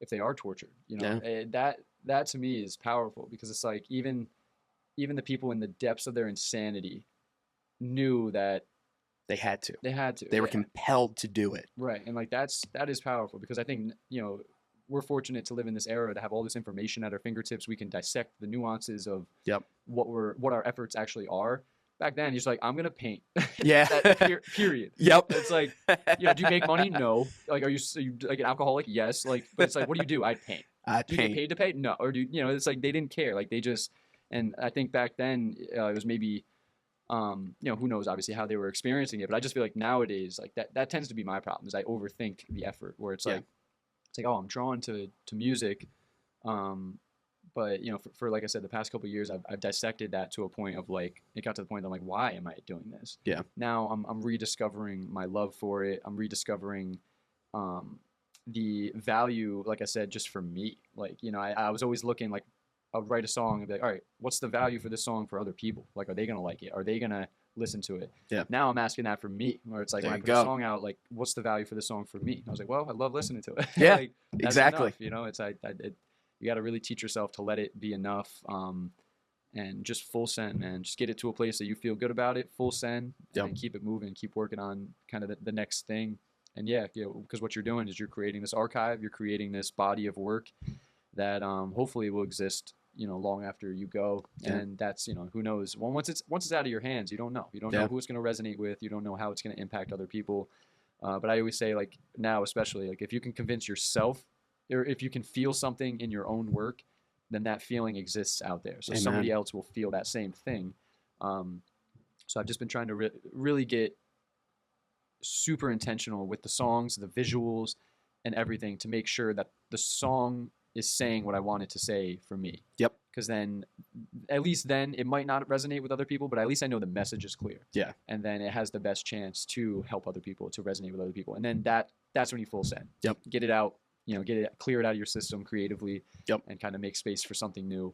if they are tortured? That to me is powerful, because it's like even the people in the depths of their insanity knew that they had to. They were compelled to do it. Right. And like that is powerful, because I think, we're fortunate to live in this era to have all this information at our fingertips. We can dissect the nuances of what our efforts actually are. Back then, he's like, I'm gonna paint. Yeah. Period. Yep. It's like, do you make money? No. Like, are you like an alcoholic? Yes. Like, but it's like, what do? I'd paint. Do you get paid to paint? No. Or it's like they didn't care. Like they just, and I think back then it was maybe, who knows obviously how they were experiencing it, but I just feel like nowadays, like that tends to be my problem, is I overthink the effort, where it's like, oh, I'm drawn to music. But for like I said, the past couple of years, I've dissected that to a point of like, it got to the point that I'm like, why am I doing this? Yeah. Now I'm rediscovering my love for it. I'm rediscovering the value, like I said, just for me. Like, I was always looking like, I'll write a song and be like, all right, what's the value for this song for other people? Like, are they gonna like it? Are they gonna listen to it? Yeah. Now I'm asking that for me, where it's like, There when I you put go. a song out, like, what's the value for this song for me? And I was like, well, I love listening to it. Yeah, like, that's exactly. enough, it's you got to really teach yourself to let it be enough, and just full send, man. Just get it to a place that you feel good about it, full send, and keep it moving, keep working on kind of the next thing. And because what you're doing is you're creating this archive, you're creating this body of work that hopefully will exist, long after you go. Yeah. And that's, who knows? Well, once it's out of your hands, you don't know. You don't know who it's going to resonate with. You don't know how it's going to impact other people. But I always say, like, now especially, like, if you can convince yourself, or if you can feel something in your own work, then that feeling exists out there. So Amen. somebody else will feel that same thing. So I've just been trying to really get super intentional with the songs, the visuals, and everything to make sure that the song is saying what I want it to say for me. Yep. Because then, at least then, it might not resonate with other people, but at least I know the message is clear. Yeah. And then it has the best chance to help other people, to resonate with other people. And then that's when you full send. Yep. Get it out, clear it out of your system creatively. Yep. And kind of make space for something new.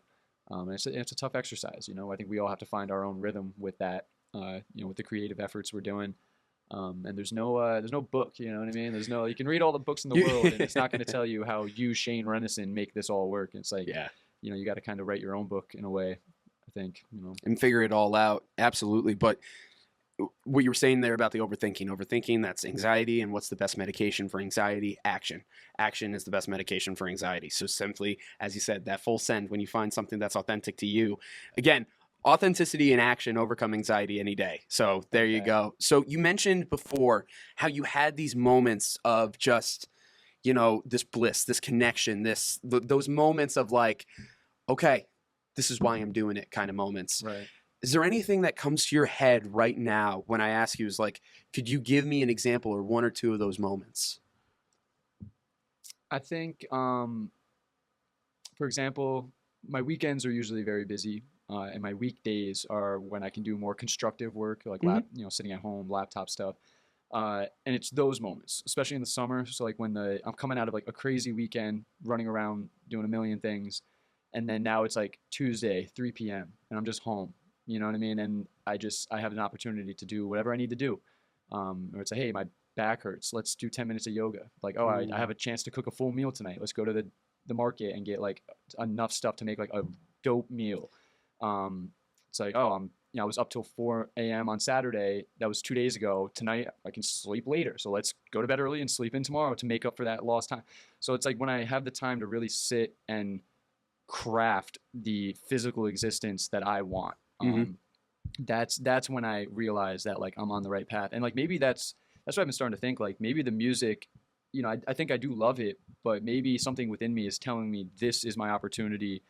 And it's a tough exercise. I think we all have to find our own rhythm with that. With the creative efforts we're doing. And there's no book, you know what I mean? You can read all the books in the world and it's not going to tell you how you, Shane Rennison, make this all work. It's like, you got to kind of write your own book in a way, I think, And figure it all out. Absolutely. But what you were saying there about the overthinking, that's anxiety. And what's the best medication for anxiety? Action. Action is the best medication for anxiety. So simply, as you said, that full send, when you find something that's authentic to you, again, authenticity and action overcome anxiety any day. So there you go. So you mentioned before how you had these moments of just, this bliss, this connection, those moments of like, okay, this is why I'm doing it kind of moments. Right. Is there anything that comes to your head right now when I ask you, is like, could you give me an example or one or two of those moments? I think, for example, my weekends are usually very busy. And my weekdays are when I can do more constructive work, like sitting at home, laptop stuff. And it's those moments, especially in the summer. So like when I'm coming out of like a crazy weekend, running around doing a million things, and then now it's like Tuesday, 3 p.m. and I'm just home. You know what I mean? And I have an opportunity to do whatever I need to do. Or it's like, hey, my back hurts. Let's do 10 minutes of yoga. Like, oh, I have a chance to cook a full meal tonight. Let's go to the market and get like enough stuff to make like a dope meal. It's like, oh, I was up till 4 a.m. on Saturday. That was 2 days ago. Tonight I can sleep later. So let's go to bed early and sleep in tomorrow to make up for that lost time. So it's like when I have the time to really sit and craft the physical existence that I want. That's when I realize that like I'm on the right path. And like, maybe that's what I've been starting to think, like maybe the music, I think I do love it, but maybe something within me is telling me this is my opportunity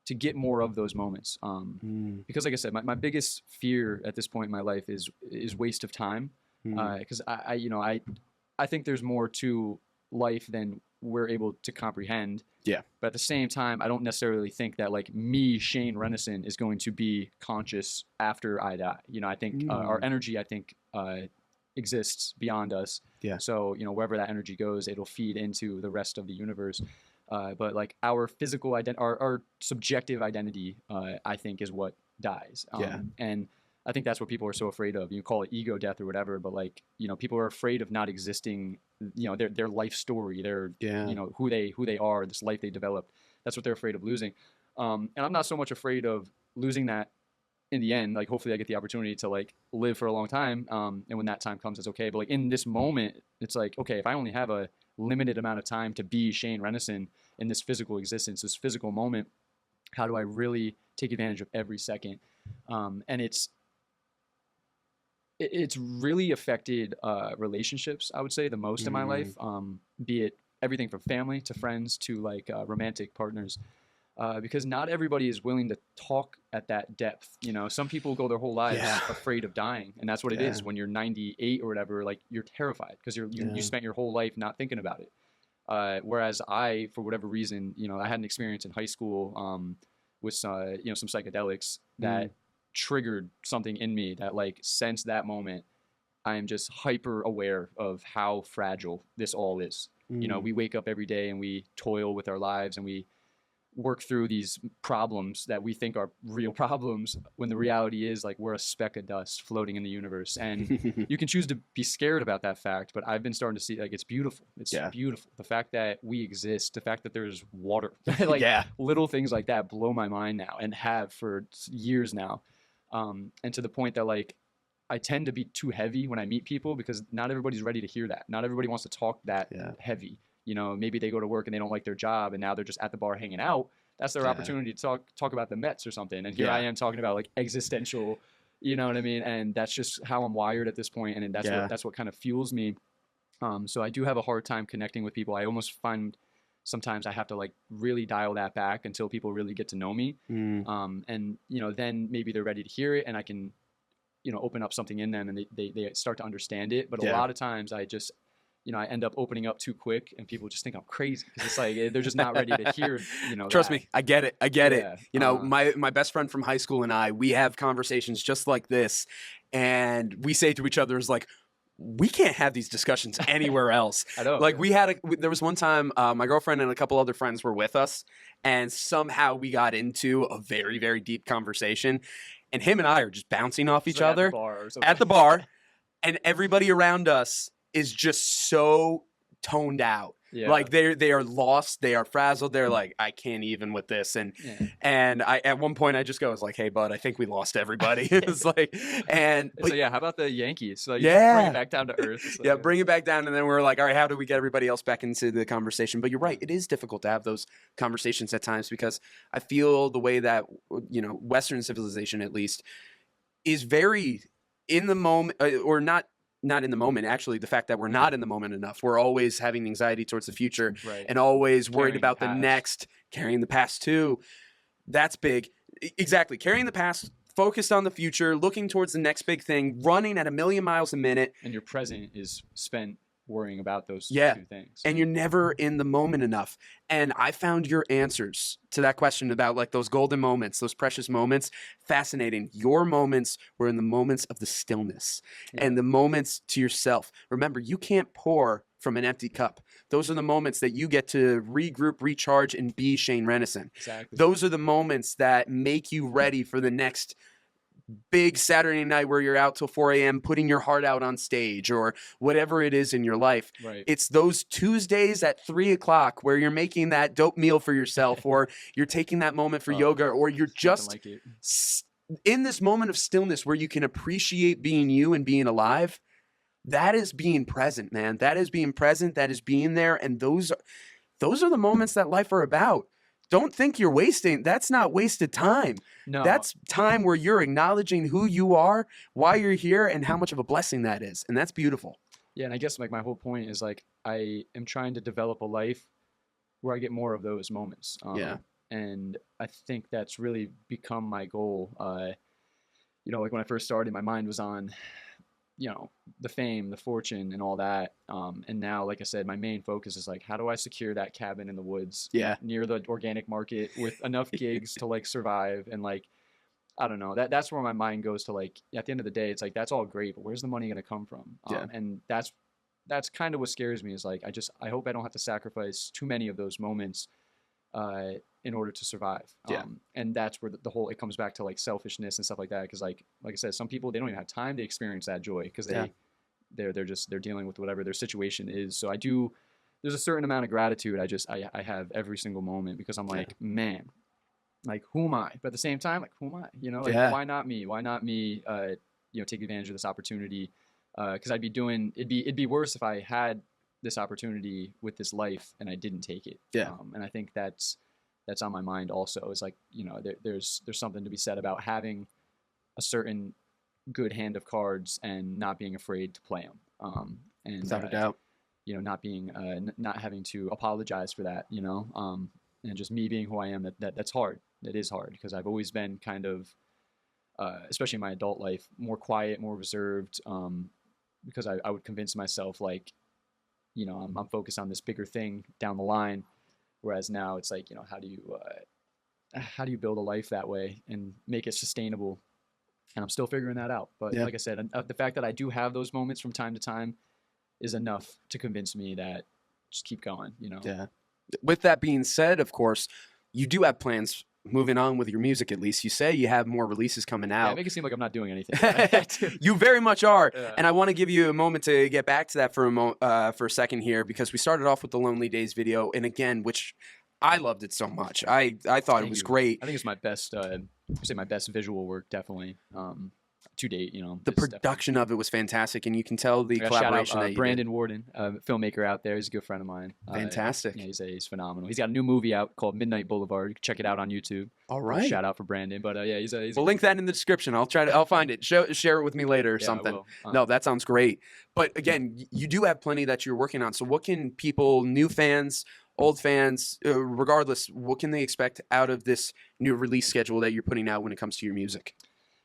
to get more of those moments. Because like I said, my biggest fear at this point in my life is waste of time. Because I think there's more to life than we're able to comprehend. Yeah. But at the same time, I don't necessarily think that like me, Shane Rennison, is going to be conscious after I die. I think our energy, exists beyond us. Yeah. So, wherever that energy goes, it'll feed into the rest of the universe. But like our physical our subjective identity, I think is what dies. And I think that's what people are so afraid of. You call it ego death or whatever, but like, people are afraid of not existing, their life story, their, who they are, this life they developed. That's what they're afraid of losing. And I'm not so much afraid of losing that in the end. Like, hopefully I get the opportunity to like live for a long time. And when that time comes, it's okay. But like in this moment, it's like, okay, if I only have a limited amount of time to be Shane Rennison in this physical existence, this physical moment, how do I really take advantage of every second? And it's really affected relationships, I would say, the most in my life, be it everything from family to friends to like romantic partners, because not everybody is willing to talk at that depth. Some people go their whole lives afraid of dying, and that's what it is. When you're 98 or whatever, like you're terrified because you spent your whole life not thinking about it. Whereas I, for whatever reason, I had an experience in high school with some psychedelics that triggered something in me that like since that moment, I am just hyper aware of how fragile this all is. We wake up every day and we toil with our lives and we work through these problems that we think are real problems when the reality is like we're a speck of dust floating in the universe. And you can choose to be scared about that fact, but I've been starting to see like it's beautiful. It's beautiful. The fact that we exist, the fact that there's water, like little things like that blow my mind now and have for years now. And to the point that like I tend to be too heavy when I meet people because not everybody's ready to hear that. Not everybody wants to talk that heavy. Maybe they go to work and they don't like their job and now they're just at the bar hanging out. That's their opportunity to talk about the Mets or something. And here I am talking about like existential, you know what I mean? And that's just how I'm wired at this point. And that's what kind of fuels me. So I do have a hard time connecting with people. I almost find sometimes I have to like really dial that back until people really get to know me. And, you know, then maybe they're ready to hear it and I can, you know, open up something in them and they start to understand it. But a lot of times I just, you know, I end up opening up too quick and people just think I'm crazy because it's like they're just not ready to hear, you know. Trust me, I get it. I get Yeah. it. You know, my best friend from high school and I, we have conversations just like this, and we say to each other, "Is like, we can't have these discussions anywhere else." I know. Like there was one time, my girlfriend and a couple other friends were with us, and somehow we got into a very, very deep conversation, and him and I are just bouncing off each like other at the bar, and everybody around us is just so toned out. Yeah. Like they are lost, they are frazzled, they're like, I can't even with this. And I at one point I just go, I was like, hey bud, I think we lost everybody. It's like, and so yeah, how about the Yankees? So bring yeah, it back down to earth. So, yeah, bring it back down, and then we're like, all right, how do we get everybody else back into the conversation? But you're right, it is difficult to have those conversations at times because I feel the way that, you know, Western civilization at least is very in the moment, or not in the moment. Actually, the fact that we're not in the moment enough. We're always having anxiety towards the future, Right. and always worried Carrying about the the past. next, carrying the past too. That's big. Exactly. Carrying the past, focused on the future, looking towards the next big thing, running at 1,000,000 miles a minute. And your present is spent worrying about those Yeah. two things. And you're never in the moment enough. And I found your answers to that question about like those golden moments, those precious moments, fascinating. Your moments were in the moments of the stillness and the moments to yourself. Remember, you can't pour from an empty cup. Those are the moments that you get to regroup, recharge, and be Shane Rennison. Exactly. Those are the moments that make you ready for the next big Saturday night where you're out till 4 a.m. putting your heart out on stage or whatever it is in your life. Right. It's those Tuesdays at 3 o'clock where you're making that dope meal for yourself or you're taking that moment for yoga or you're just like it. in this moment of stillness where you can appreciate being you and being alive. That is being present, man. That is being present. That is being there. And those are the moments that life are about. Don't think you're wasting. That's not wasted time. No. That's time where you're acknowledging who you are, why you're here, and how much of a blessing that is. And that's beautiful. Yeah, and I guess like my whole point is like I am trying to develop a life where I get more of those moments. And I think that's really become my goal. You know, like when I first started, my mind was on, you know, the fame, the fortune, and all that. And now, like I said, my main focus is like, how do I secure that cabin in the woods, near the organic market with enough gigs to like survive and like, I don't know. That's where my mind goes to like. At the end of the day, it's like that's all great, but where's the money going to come from? And that's kind of what scares me. Is like I hope I don't have to sacrifice too many of those moments in order to survive. And that's where the whole, it comes back to like selfishness and stuff like that. Because like I said, some people, they don't even have time to experience that joy because they're dealing with whatever their situation is. So there's a certain amount of gratitude I have every single moment because I'm like, man, like who am I? But at the same time, like who am I? You know, like why not me? Why not me? You know, take advantage of this opportunity because it'd be worse if I had this opportunity with this life and I didn't take it. And I think that's on my mind also. Is like, you know, there's something to be said about having a certain good hand of cards and not being afraid to play them. And without a doubt, you know, not having to apologize for that, you know, and just me being who I am. That's hard. It is hard because I've always been kind of, especially in my adult life, more quiet, more reserved, because I would convince myself like, you know, I'm focused on this bigger thing down the line. Whereas now it's like, you know, how do you build a life that way and make it sustainable? And I'm still figuring that out. But like I said, the fact that I do have those moments from time to time is enough to convince me that just keep going, you know? Yeah. With that being said, of course, you do have plans moving on with your music, at least. You say you have more releases coming out. Yeah, make it seem like I'm not doing anything. You very much are. And I want to give you a moment to get back to that for a second here, because we started off with the Lonely Days video, and again, which I loved it so much. I thought it was great. I think it's my best, my best visual work, definitely, to date. You know, the production of it was fantastic, and you can tell the collaboration. Shout out, that Brandon Warden, filmmaker out there. He's a good friend of mine. Fantastic. Yeah, he's phenomenal. He's got a new movie out called Midnight Boulevard. You can check it out on YouTube. All right. Shout out for Brandon. But yeah, he's we'll link that in the description. I'll find it. Share it with me later or something. No, that sounds great. But again, you do have plenty that you're working on. So what can people, new fans, old fans, regardless, what can they expect out of this new release schedule that you're putting out when it comes to your music?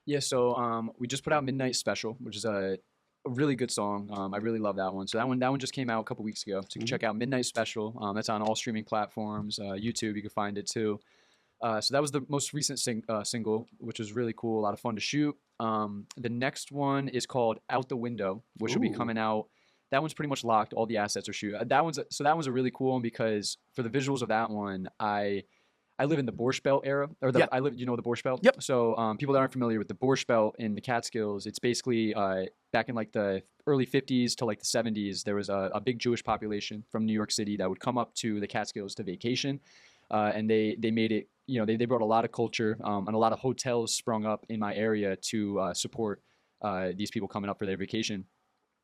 Yeah, so we just put out Midnight Special, which is a really good song. I really love that one. So that one just came out a couple weeks ago. So you can check out Midnight Special. That's on all streaming platforms. YouTube, you can find it too. So that was the most recent single, which was really cool. A lot of fun to shoot. The next one is called Out the Window, which will be coming out. That one's pretty much locked. All the assets are shoot. That one's a really cool one because for the visuals of that one, I live in the Borscht Belt era, or the, I live, you know, the Borscht Belt. Yep. So people that aren't familiar with the Borscht Belt in the Catskills, it's basically back in like the early 50s to like the 70s, there was a big Jewish population from New York City that would come up to the Catskills to vacation, and they made it. You know, they brought a lot of culture, and a lot of hotels sprung up in my area to support these people coming up for their vacation.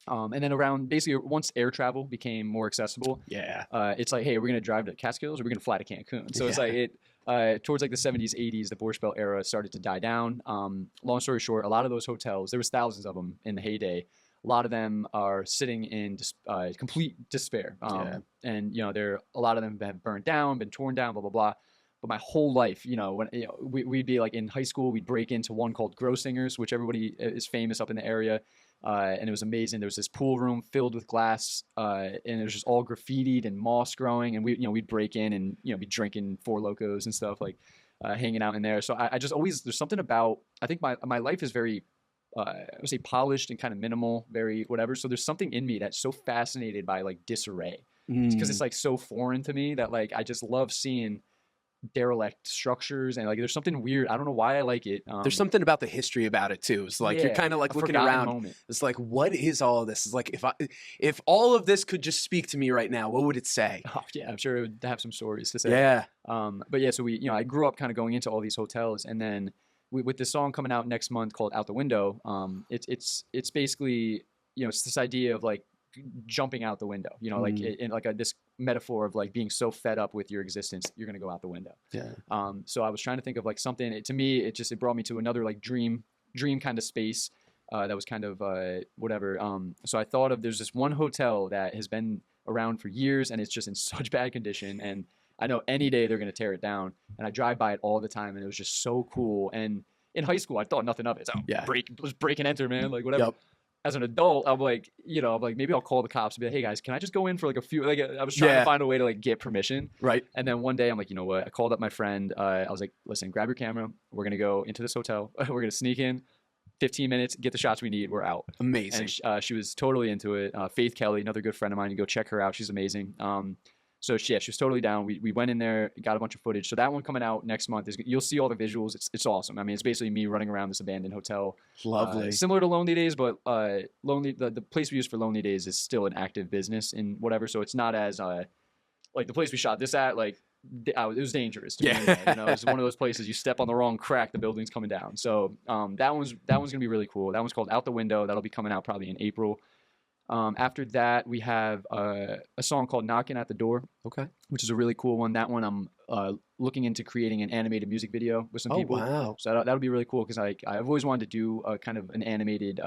And then around basically once air travel became more accessible, it's like, hey, we're gonna drive to Catskills or we're gonna fly to Cancun. So it's like towards like the 70s, 80s, the Borscht Belt era started to die down. Long story short, a lot of those hotels, there was thousands of them in the heyday. A lot of them are sitting in complete despair, and you know, a lot of them have burned down, been torn down, blah blah blah. But my whole life, you know, when we'd be like in high school, we'd break into one called Grossinger's, which everybody is famous up in the area. And it was amazing. There was this pool room filled with glass, and it was just all graffitied and moss growing. And we'd break in and, you know, be drinking Four Locos and stuff, like hanging out in there. So I just always, there's something about, I think my life is very, I would say polished and kind of minimal, very whatever. So there's something in me that's so fascinated by like disarray, because it's like so foreign to me that like I just love seeing derelict structures, and like there's something weird. I don't know why I like it. There's something about the history about it too. It's like you're kind of like looking around. Moment. It's like, what is all of this? It's like if all of this could just speak to me right now, what would it say? Oh, yeah, I'm sure it would have some stories to say. Yeah. But yeah, so I grew up kind of going into all these hotels, and then with this song coming out next month called Out the Window, it's basically, you know, it's this idea of like jumping out the window, you know, like in like this metaphor of like being so fed up with your existence, you're gonna go out the window. So I was trying to think of like something. To me, it brought me to another like dream kind of space that was kind of whatever. So I thought of, there's this one hotel that has been around for years and it's just in such bad condition, and I know any day they're gonna tear it down, and I drive by it all the time, and it was just so cool. And in high school, I thought nothing of it. So break and enter, man, like whatever. As an adult, I'm like, maybe I'll call the cops and be like, hey guys, can I just go in for like a few, like I was trying to find a way to like get permission. Right. And then one day I'm like, you know what? I called up my friend. I was like, listen, grab your camera. We're going to go into this hotel. We're going to sneak in 15 minutes, get the shots we need. We're out. Amazing. And she was totally into it. Faith Kelly, another good friend of mine, you go check her out. She's amazing. So she was totally down. We went in there, got a bunch of footage. So that one coming out next month, you'll see all the visuals. It's awesome. I mean, it's basically me running around this abandoned hotel. Lovely. Similar to Lonely Days, but the place we use for Lonely Days is still an active business and whatever. So it's not as like the place we shot this at, like it was dangerous to me. You know, it's one of those places you step on the wrong crack, the building's coming down. So that one's gonna be really cool. That one's called Out the Window. That'll be coming out probably in April. After that, we have a song called Knocking at the Door, which is a really cool one. That one I'm looking into creating an animated music video with some people. Wow. So that'll be really cool because I've always wanted to do a kind of an animated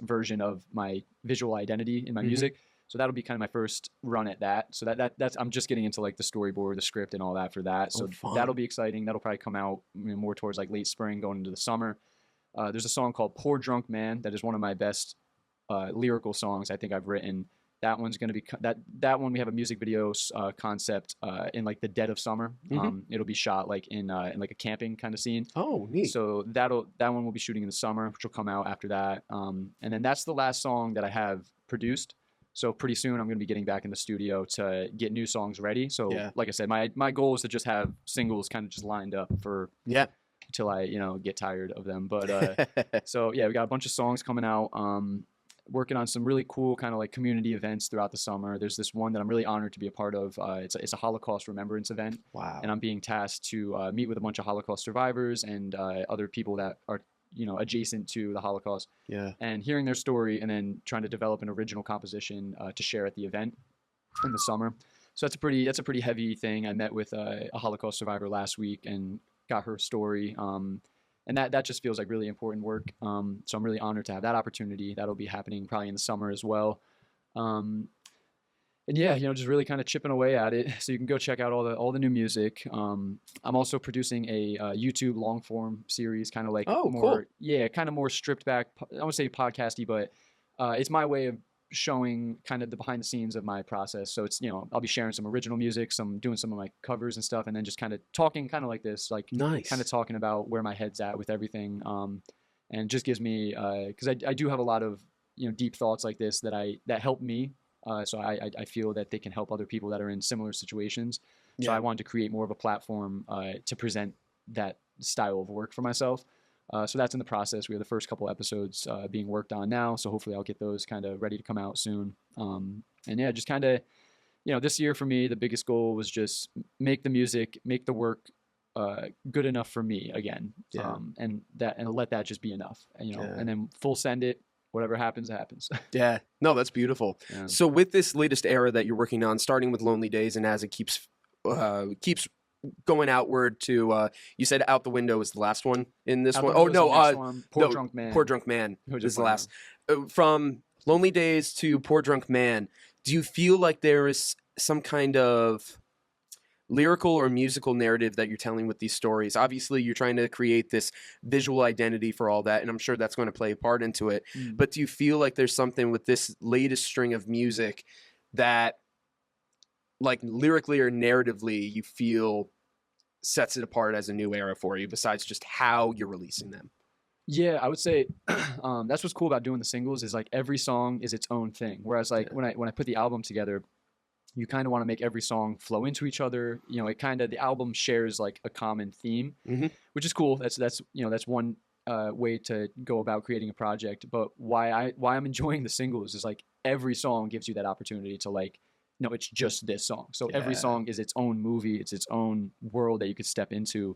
version of my visual identity in my music. So that'll be kind of my first run at that. So that's I'm just getting into like the storyboard, the script, and all that for that. So that'll be exciting. That'll probably come out more towards like late spring, going into the summer. There's a song called Poor Drunk Man that is one of my best lyrical songs I think I've written. That one's going to be that one. We have a music video concept in like the dead of summer. It'll be shot like in like a camping kind of scene. Oh, neat. So that one will be shooting in the summer, which will come out after that. And then that's the last song that I have produced. So pretty soon I'm going to be getting back in the studio to get new songs ready. So like I said, my goal is to just have singles kind of just lined up for until I get tired of them. But so yeah, we got a bunch of songs coming out. Working on some really cool kind of like community events throughout the summer. There's this one that I'm really honored to be a part of. It's a Holocaust remembrance event. Wow. And I'm being tasked to meet with a bunch of Holocaust survivors and other people that are adjacent to the Holocaust. Yeah. And hearing their story and then trying to develop an original composition to share at the event in the summer. So that's a pretty heavy thing. I met with a Holocaust survivor last week and got her story. And that just feels like really important work. So I'm really honored to have that opportunity. That'll be happening probably in the summer as well. And And yeah, just really kind of chipping away at it. So you can go check out all the new music. I'm also producing a YouTube long form series, kind of like more, kind of more stripped back. I won't say podcasty, but it's my way of showing kind of the behind the scenes of my process. So it's, I'll be sharing some original music, doing some of my covers and stuff, and then just kind of talking kind of like this, like kind of talking about where my head's at with everything. And it just gives me, because I do have a lot of, deep thoughts like this that help me. So I feel that they can help other people that are in similar situations. So I wanted to create more of a platform to present that style of work for myself. So that's in the process. We have the first couple episodes being worked on now. So hopefully I'll get those kind of ready to come out soon. And yeah, just kind of, this year for me, the biggest goal was just make the music, make the work good enough for me again. And let that just be enough, and then full send it. Whatever happens, happens. Yeah. No, that's beautiful. Yeah. So with this latest era that you're working on, starting with Lonely Days, and as it keeps going outward to, you said Out the Window is the last one in this one. Oh, no. Poor Drunk Man. Poor Drunk Man is the last. From Lonely Days to Poor Drunk Man, do you feel like there is some kind of lyrical or musical narrative that you're telling with these stories? Obviously, you're trying to create this visual identity for all that, and I'm sure that's going to play a part into it. But do you feel like there's something with this latest string of music that, like, lyrically or narratively, you feel sets it apart as a new era for you, besides just how you're releasing them? Yeah, I would say that's what's cool about doing the singles is, like, every song is its own thing. Whereas, like, when I put the album together, you kind of want to make every song flow into each other. It kind of, the album shares like a common theme, which is cool. That's one way to go about creating a project. But why I'm enjoying the singles is, like, every song gives you that opportunity to, like, it's just this song. So every song is its own movie. It's its own world that you could step into.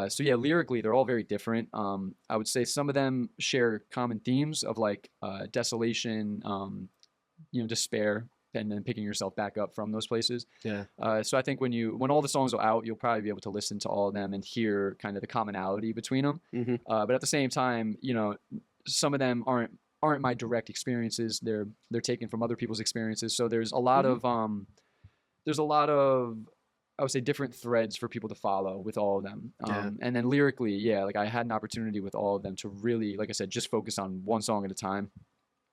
So yeah, lyrically, they're all very different. I would say some of them share common themes of, like, desolation, despair, and then picking yourself back up from those places. Yeah. So I think when all the songs are out, you'll probably be able to listen to all of them and hear kind of the commonality between them. But at the same time, some of them aren't my direct experiences. They're taken from other people's experiences. So there's a lot of I would say different threads for people to follow with all of them. And then lyrically, like, I had an opportunity with all of them to really, like I said, just focus on one song at a time.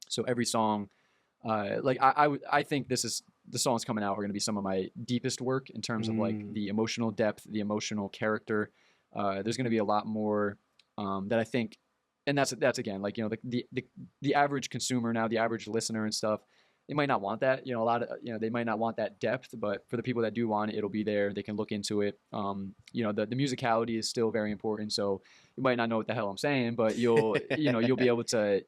So every song, like, I think the songs coming out are going to be some of my deepest work in terms of, like, the emotional depth, the emotional character. There's going to be a lot more that I think, and that's again, like, the average consumer now, the average listener and stuff, they might not want that. They might not want that depth, but for the people that do want it, it'll be there. They can look into it. The musicality is still very important. So you might not know what the hell I'm saying, but you'll be able to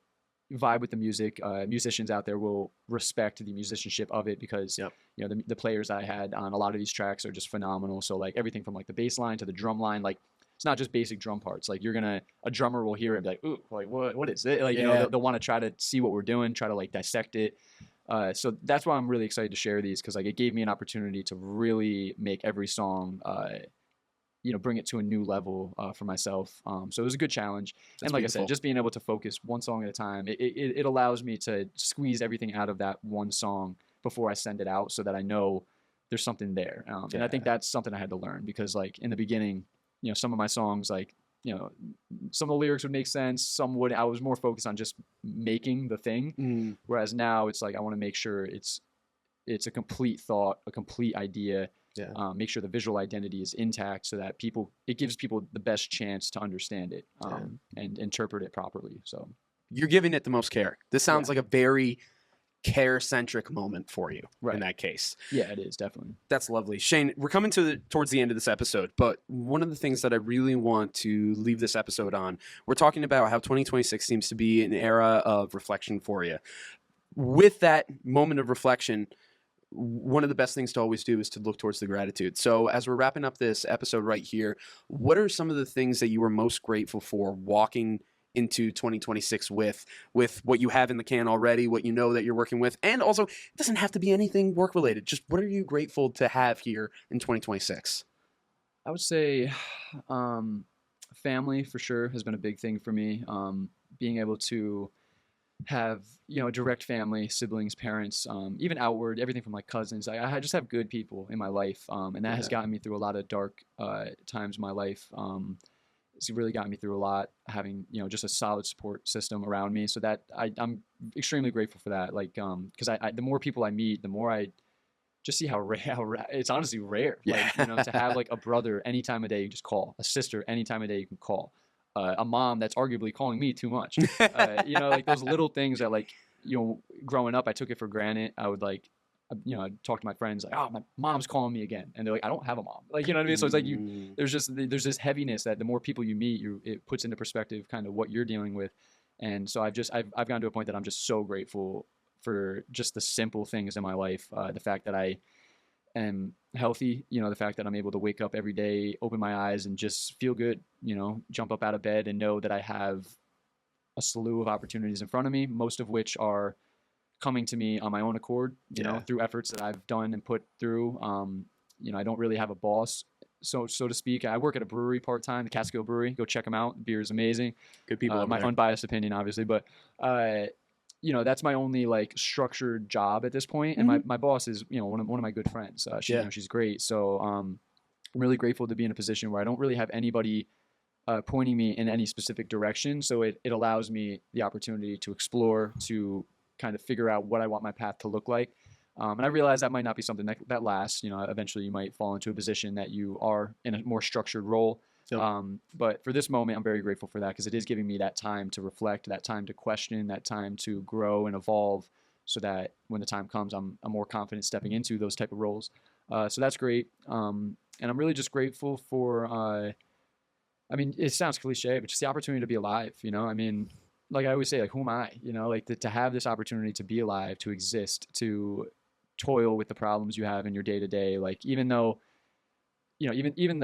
vibe with the music. Musicians out there will respect the musicianship of it because the players I had on a lot of these tracks are just phenomenal. So, like, everything from, like, the bass line to the drum line, like, it's not just basic drum parts. Like, a drummer will hear it and be like, ooh, like, what is it? Like, they'll want to try to see what we're doing, try to, like, dissect it. So that's why I'm really excited to share these, because, like, it gave me an opportunity to really make every song bring it to a new level for myself. So it was a good challenge. That's and like beautiful. I said, just being able to focus one song at a time, it allows me to squeeze everything out of that one song before I send it out, so that I know there's something there. And I think that's something I had to learn, because, like, in the beginning, some of my songs, like, some of the lyrics would make sense. Some would, I was more focused on just making the thing. Whereas now it's like, I want to make sure it's a complete thought, a complete idea. Make sure the visual identity is intact, so that it gives people the best chance to understand it and interpret it properly. So you're giving it the most care. This sounds like a very care-centric moment for you in that case. Yeah, it is, definitely. That's lovely. Shane, we're coming towards the end of this episode, but one of the things that I really want to leave this episode on, we're talking about how 2026 seems to be an era of reflection for you. With that moment of reflection, one of the best things to always do is to look towards the gratitude. So as we're wrapping up this episode right here, what are some of the things that you were most grateful for walking into 2026 with what you have in the can already, what you know that you're working with? And also, it doesn't have to be anything work related. Just what are you grateful to have here in 2026? I would say family for sure has been a big thing for me. Being able to have, you know, direct family, siblings, parents, even outward, everything from like cousins. I just have good people in my life, and that has gotten me through a lot of dark times in my life. It's really gotten me through a lot, having, you know, just a solid support system around me. So that I'm extremely grateful for that. Like, because the more people I meet, the more I just see how rare, it's honestly rare. Yeah. Like, you know, to have like a brother any time of day you just call, a sister any time of day you can call, a mom that's arguably calling me too much. You know, like those little things that, like, you know, growing up, I took it for granted. I would, like, you know, I'd talk to my friends like, oh, my mom's calling me again. And they're like, I don't have a mom. Like, you know what I mean? So it's like there's this heaviness that the more people you meet, it puts into perspective kind of what you're dealing with. And so I've gotten to a point that I'm just so grateful for just the simple things in my life. The fact that I am healthy, you know, the fact that I'm able to wake up every day, open my eyes and just feel good, you know, jump up out of bed and know that I have a slew of opportunities in front of me, most of which are coming to me on my own accord, you know, through efforts that I've done and put through. You know, I don't really have a boss, so to speak. I work at a brewery part-time, the Catskill Brewery. Go check them out. The beer is amazing. Good people. My unbiased opinion, obviously, but you know, that's my only like structured job at this point. And my boss is, you know, one of my good friends. You know, she's great. So I'm really grateful to be in a position where I don't really have anybody pointing me in any specific direction. So it allows me the opportunity to explore, to kind of figure out what I want my path to look like. And I realize that might not be something that lasts. You know, eventually you might fall into a position that you are in a more structured role. But for this moment, I'm very grateful for that, because it is giving me that time to reflect, that time to question, that time to grow and evolve, so that when the time comes, I'm more confident stepping into those type of roles. So that's great. And I'm really just grateful for, I mean, it sounds cliche, but just the opportunity to be alive, you know? I mean, like I always say, like, who am I? You know, like to have this opportunity to be alive, to exist, to toil with the problems you have in your day to day. Like, even though, you know, even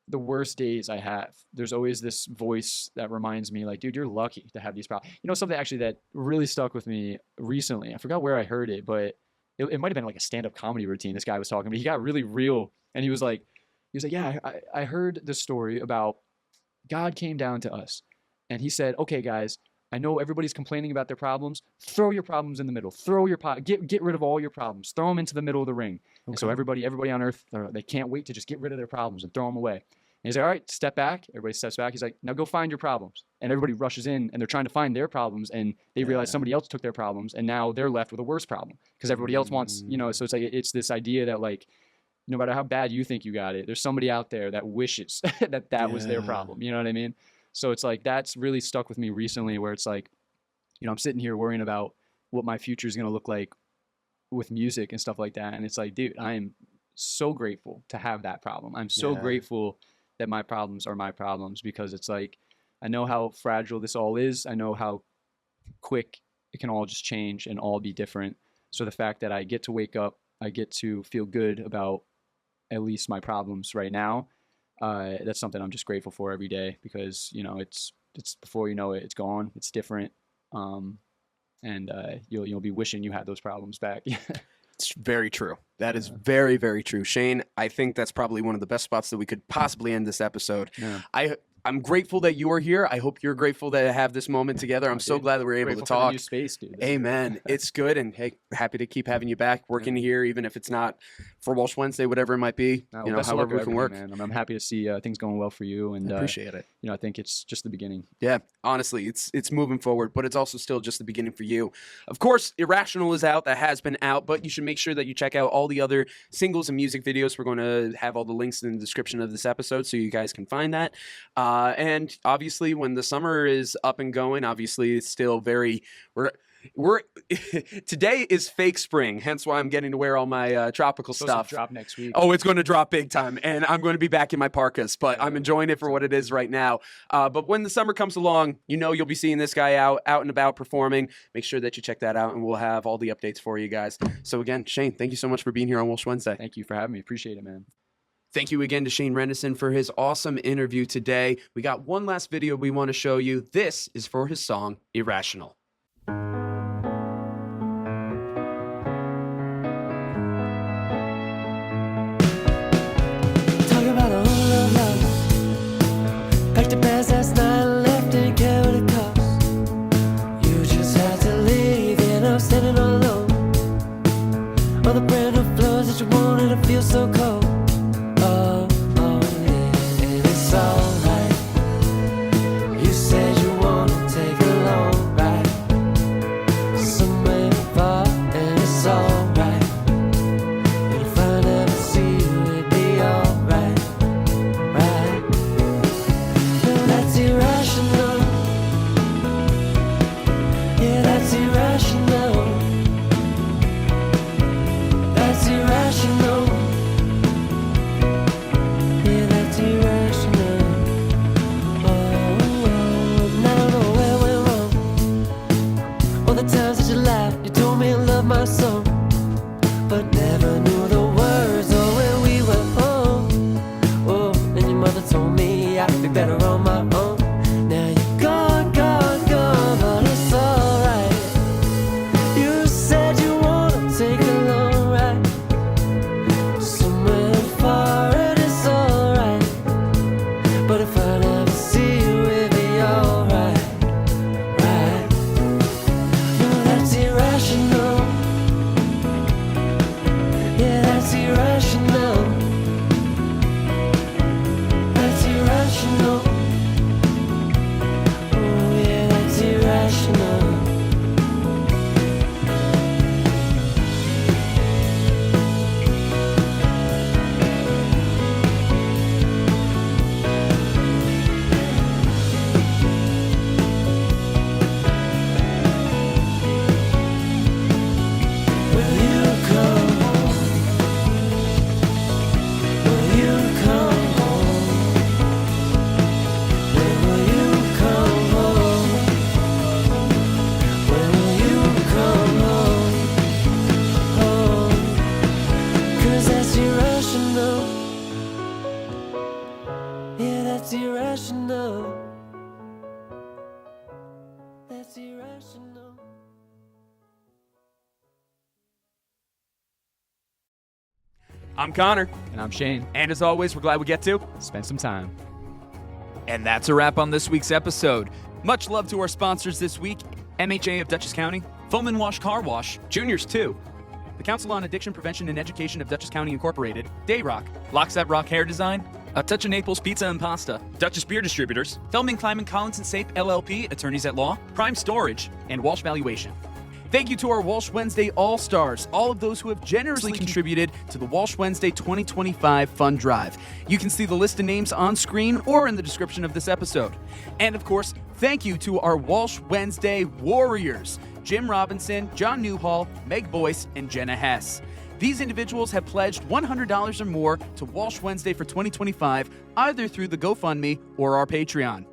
the worst days I have, there's always this voice that reminds me, like, dude, you're lucky to have these problems. You know, something actually that really stuck with me recently, I forgot where I heard it, but it might have been like a stand-up comedy routine. This guy was talking, but he got really real, and he was like, yeah, I heard this story about God came down to us. And he said, okay, guys, I know everybody's complaining about their problems. Throw your problems in the middle. Throw your get rid of all your problems. Throw them into the middle of the ring. Okay. And so everybody on earth, they can't wait to just get rid of their problems and throw them away. And he's like, all right, step back. Everybody steps back. He's like, now go find your problems. And everybody rushes in, and they're trying to find their problems, and they realize somebody else took their problems, and now they're left with a worse problem because everybody else wants, you know. So it's like, it's this idea that, like, no matter how bad you think you got it, there's somebody out there that wishes that was their problem. You know what I mean? So it's like, that's really stuck with me recently, where it's like, you know, I'm sitting here worrying about what my future is going to look like with music and stuff like that. And it's like, dude, I am so grateful to have that problem. I'm so grateful that my problems are my problems, because it's like, I know how fragile this all is. I know how quick it can all just change and all be different. So the fact that I get to wake up, I get to feel good about at least my problems right now, that's something I'm just grateful for every day, because, you know, it's before you know it, it's gone, it's different, and you'll be wishing you had those problems back. It's very true. That is very, very true. Shane, I think that's probably one of the best spots that we could possibly end this episode. I'm grateful that you are here. I hope you're grateful to have this moment together. I'm so glad that we're able to talk. New space, dude. Amen. It's good, and hey, happy to keep having you back working here, even if it's not for Walsh Wednesday, whatever it might be. You know, however we can work. Man. I'm happy to see things going well for you, and I appreciate it. You know, I think it's just the beginning. Yeah, honestly, it's moving forward, but it's also still just the beginning for you. Of course, Irrational is out. That has been out, but you should make sure that you check out all the other singles and music videos. We're going to have all the links in the description of this episode, so you guys can find that. And obviously, when the summer is up and going, obviously it's still very we're today is fake spring, hence why I'm getting to wear all my tropical stuff. Drop next week. Oh, it's going to drop big time, and I'm going to be back in my parkas, but I'm enjoying it for what it is right now. But when the summer comes along, you know, you'll be seeing this guy out and about performing. Make sure that you check that out, and we'll have all the updates for you guys. So again, Shane, thank you so much for being here on Walsh Wednesday. Thank you for having me. Appreciate it, man. Thank you again to Shane Rennison for his awesome interview today. We got one last video we want to show you. This is for his song, Irrational. Talk about a whole lot of love. Packed your bags last night, left and carried a cup. You just had to should know. I'm Connor. And I'm Shane. And as always, we're glad we get to Spend some time. And that's a wrap on this week's episode. Much love to our sponsors this week, MHA of Dutchess County, Foam & Wash Car Wash, Juniors 2, the Council on Addiction Prevention and Education of Dutchess County Incorporated, Dayrock, Locks That Rock Hair Design, A Touch of Naples Pizza and Pasta, Dutchess Beer Distributors, Feldman, Kleiman, Collins & Sape LLP, Attorneys at Law, Prime Storage, and Walsh Valuation. Thank you to our Walsh Wednesday All-Stars, all of those who have generously contributed to the Walsh Wednesday 2025 Fund Drive. You can see the list of names on screen or in the description of this episode. And of course, thank you to our Walsh Wednesday Warriors, Jim Robinson, John Newhall, Meg BOYCE, and Jenna HESS. These individuals have pledged $100 or more to Walsh Wednesday for 2025, either through the GoFundMe or our Patreon.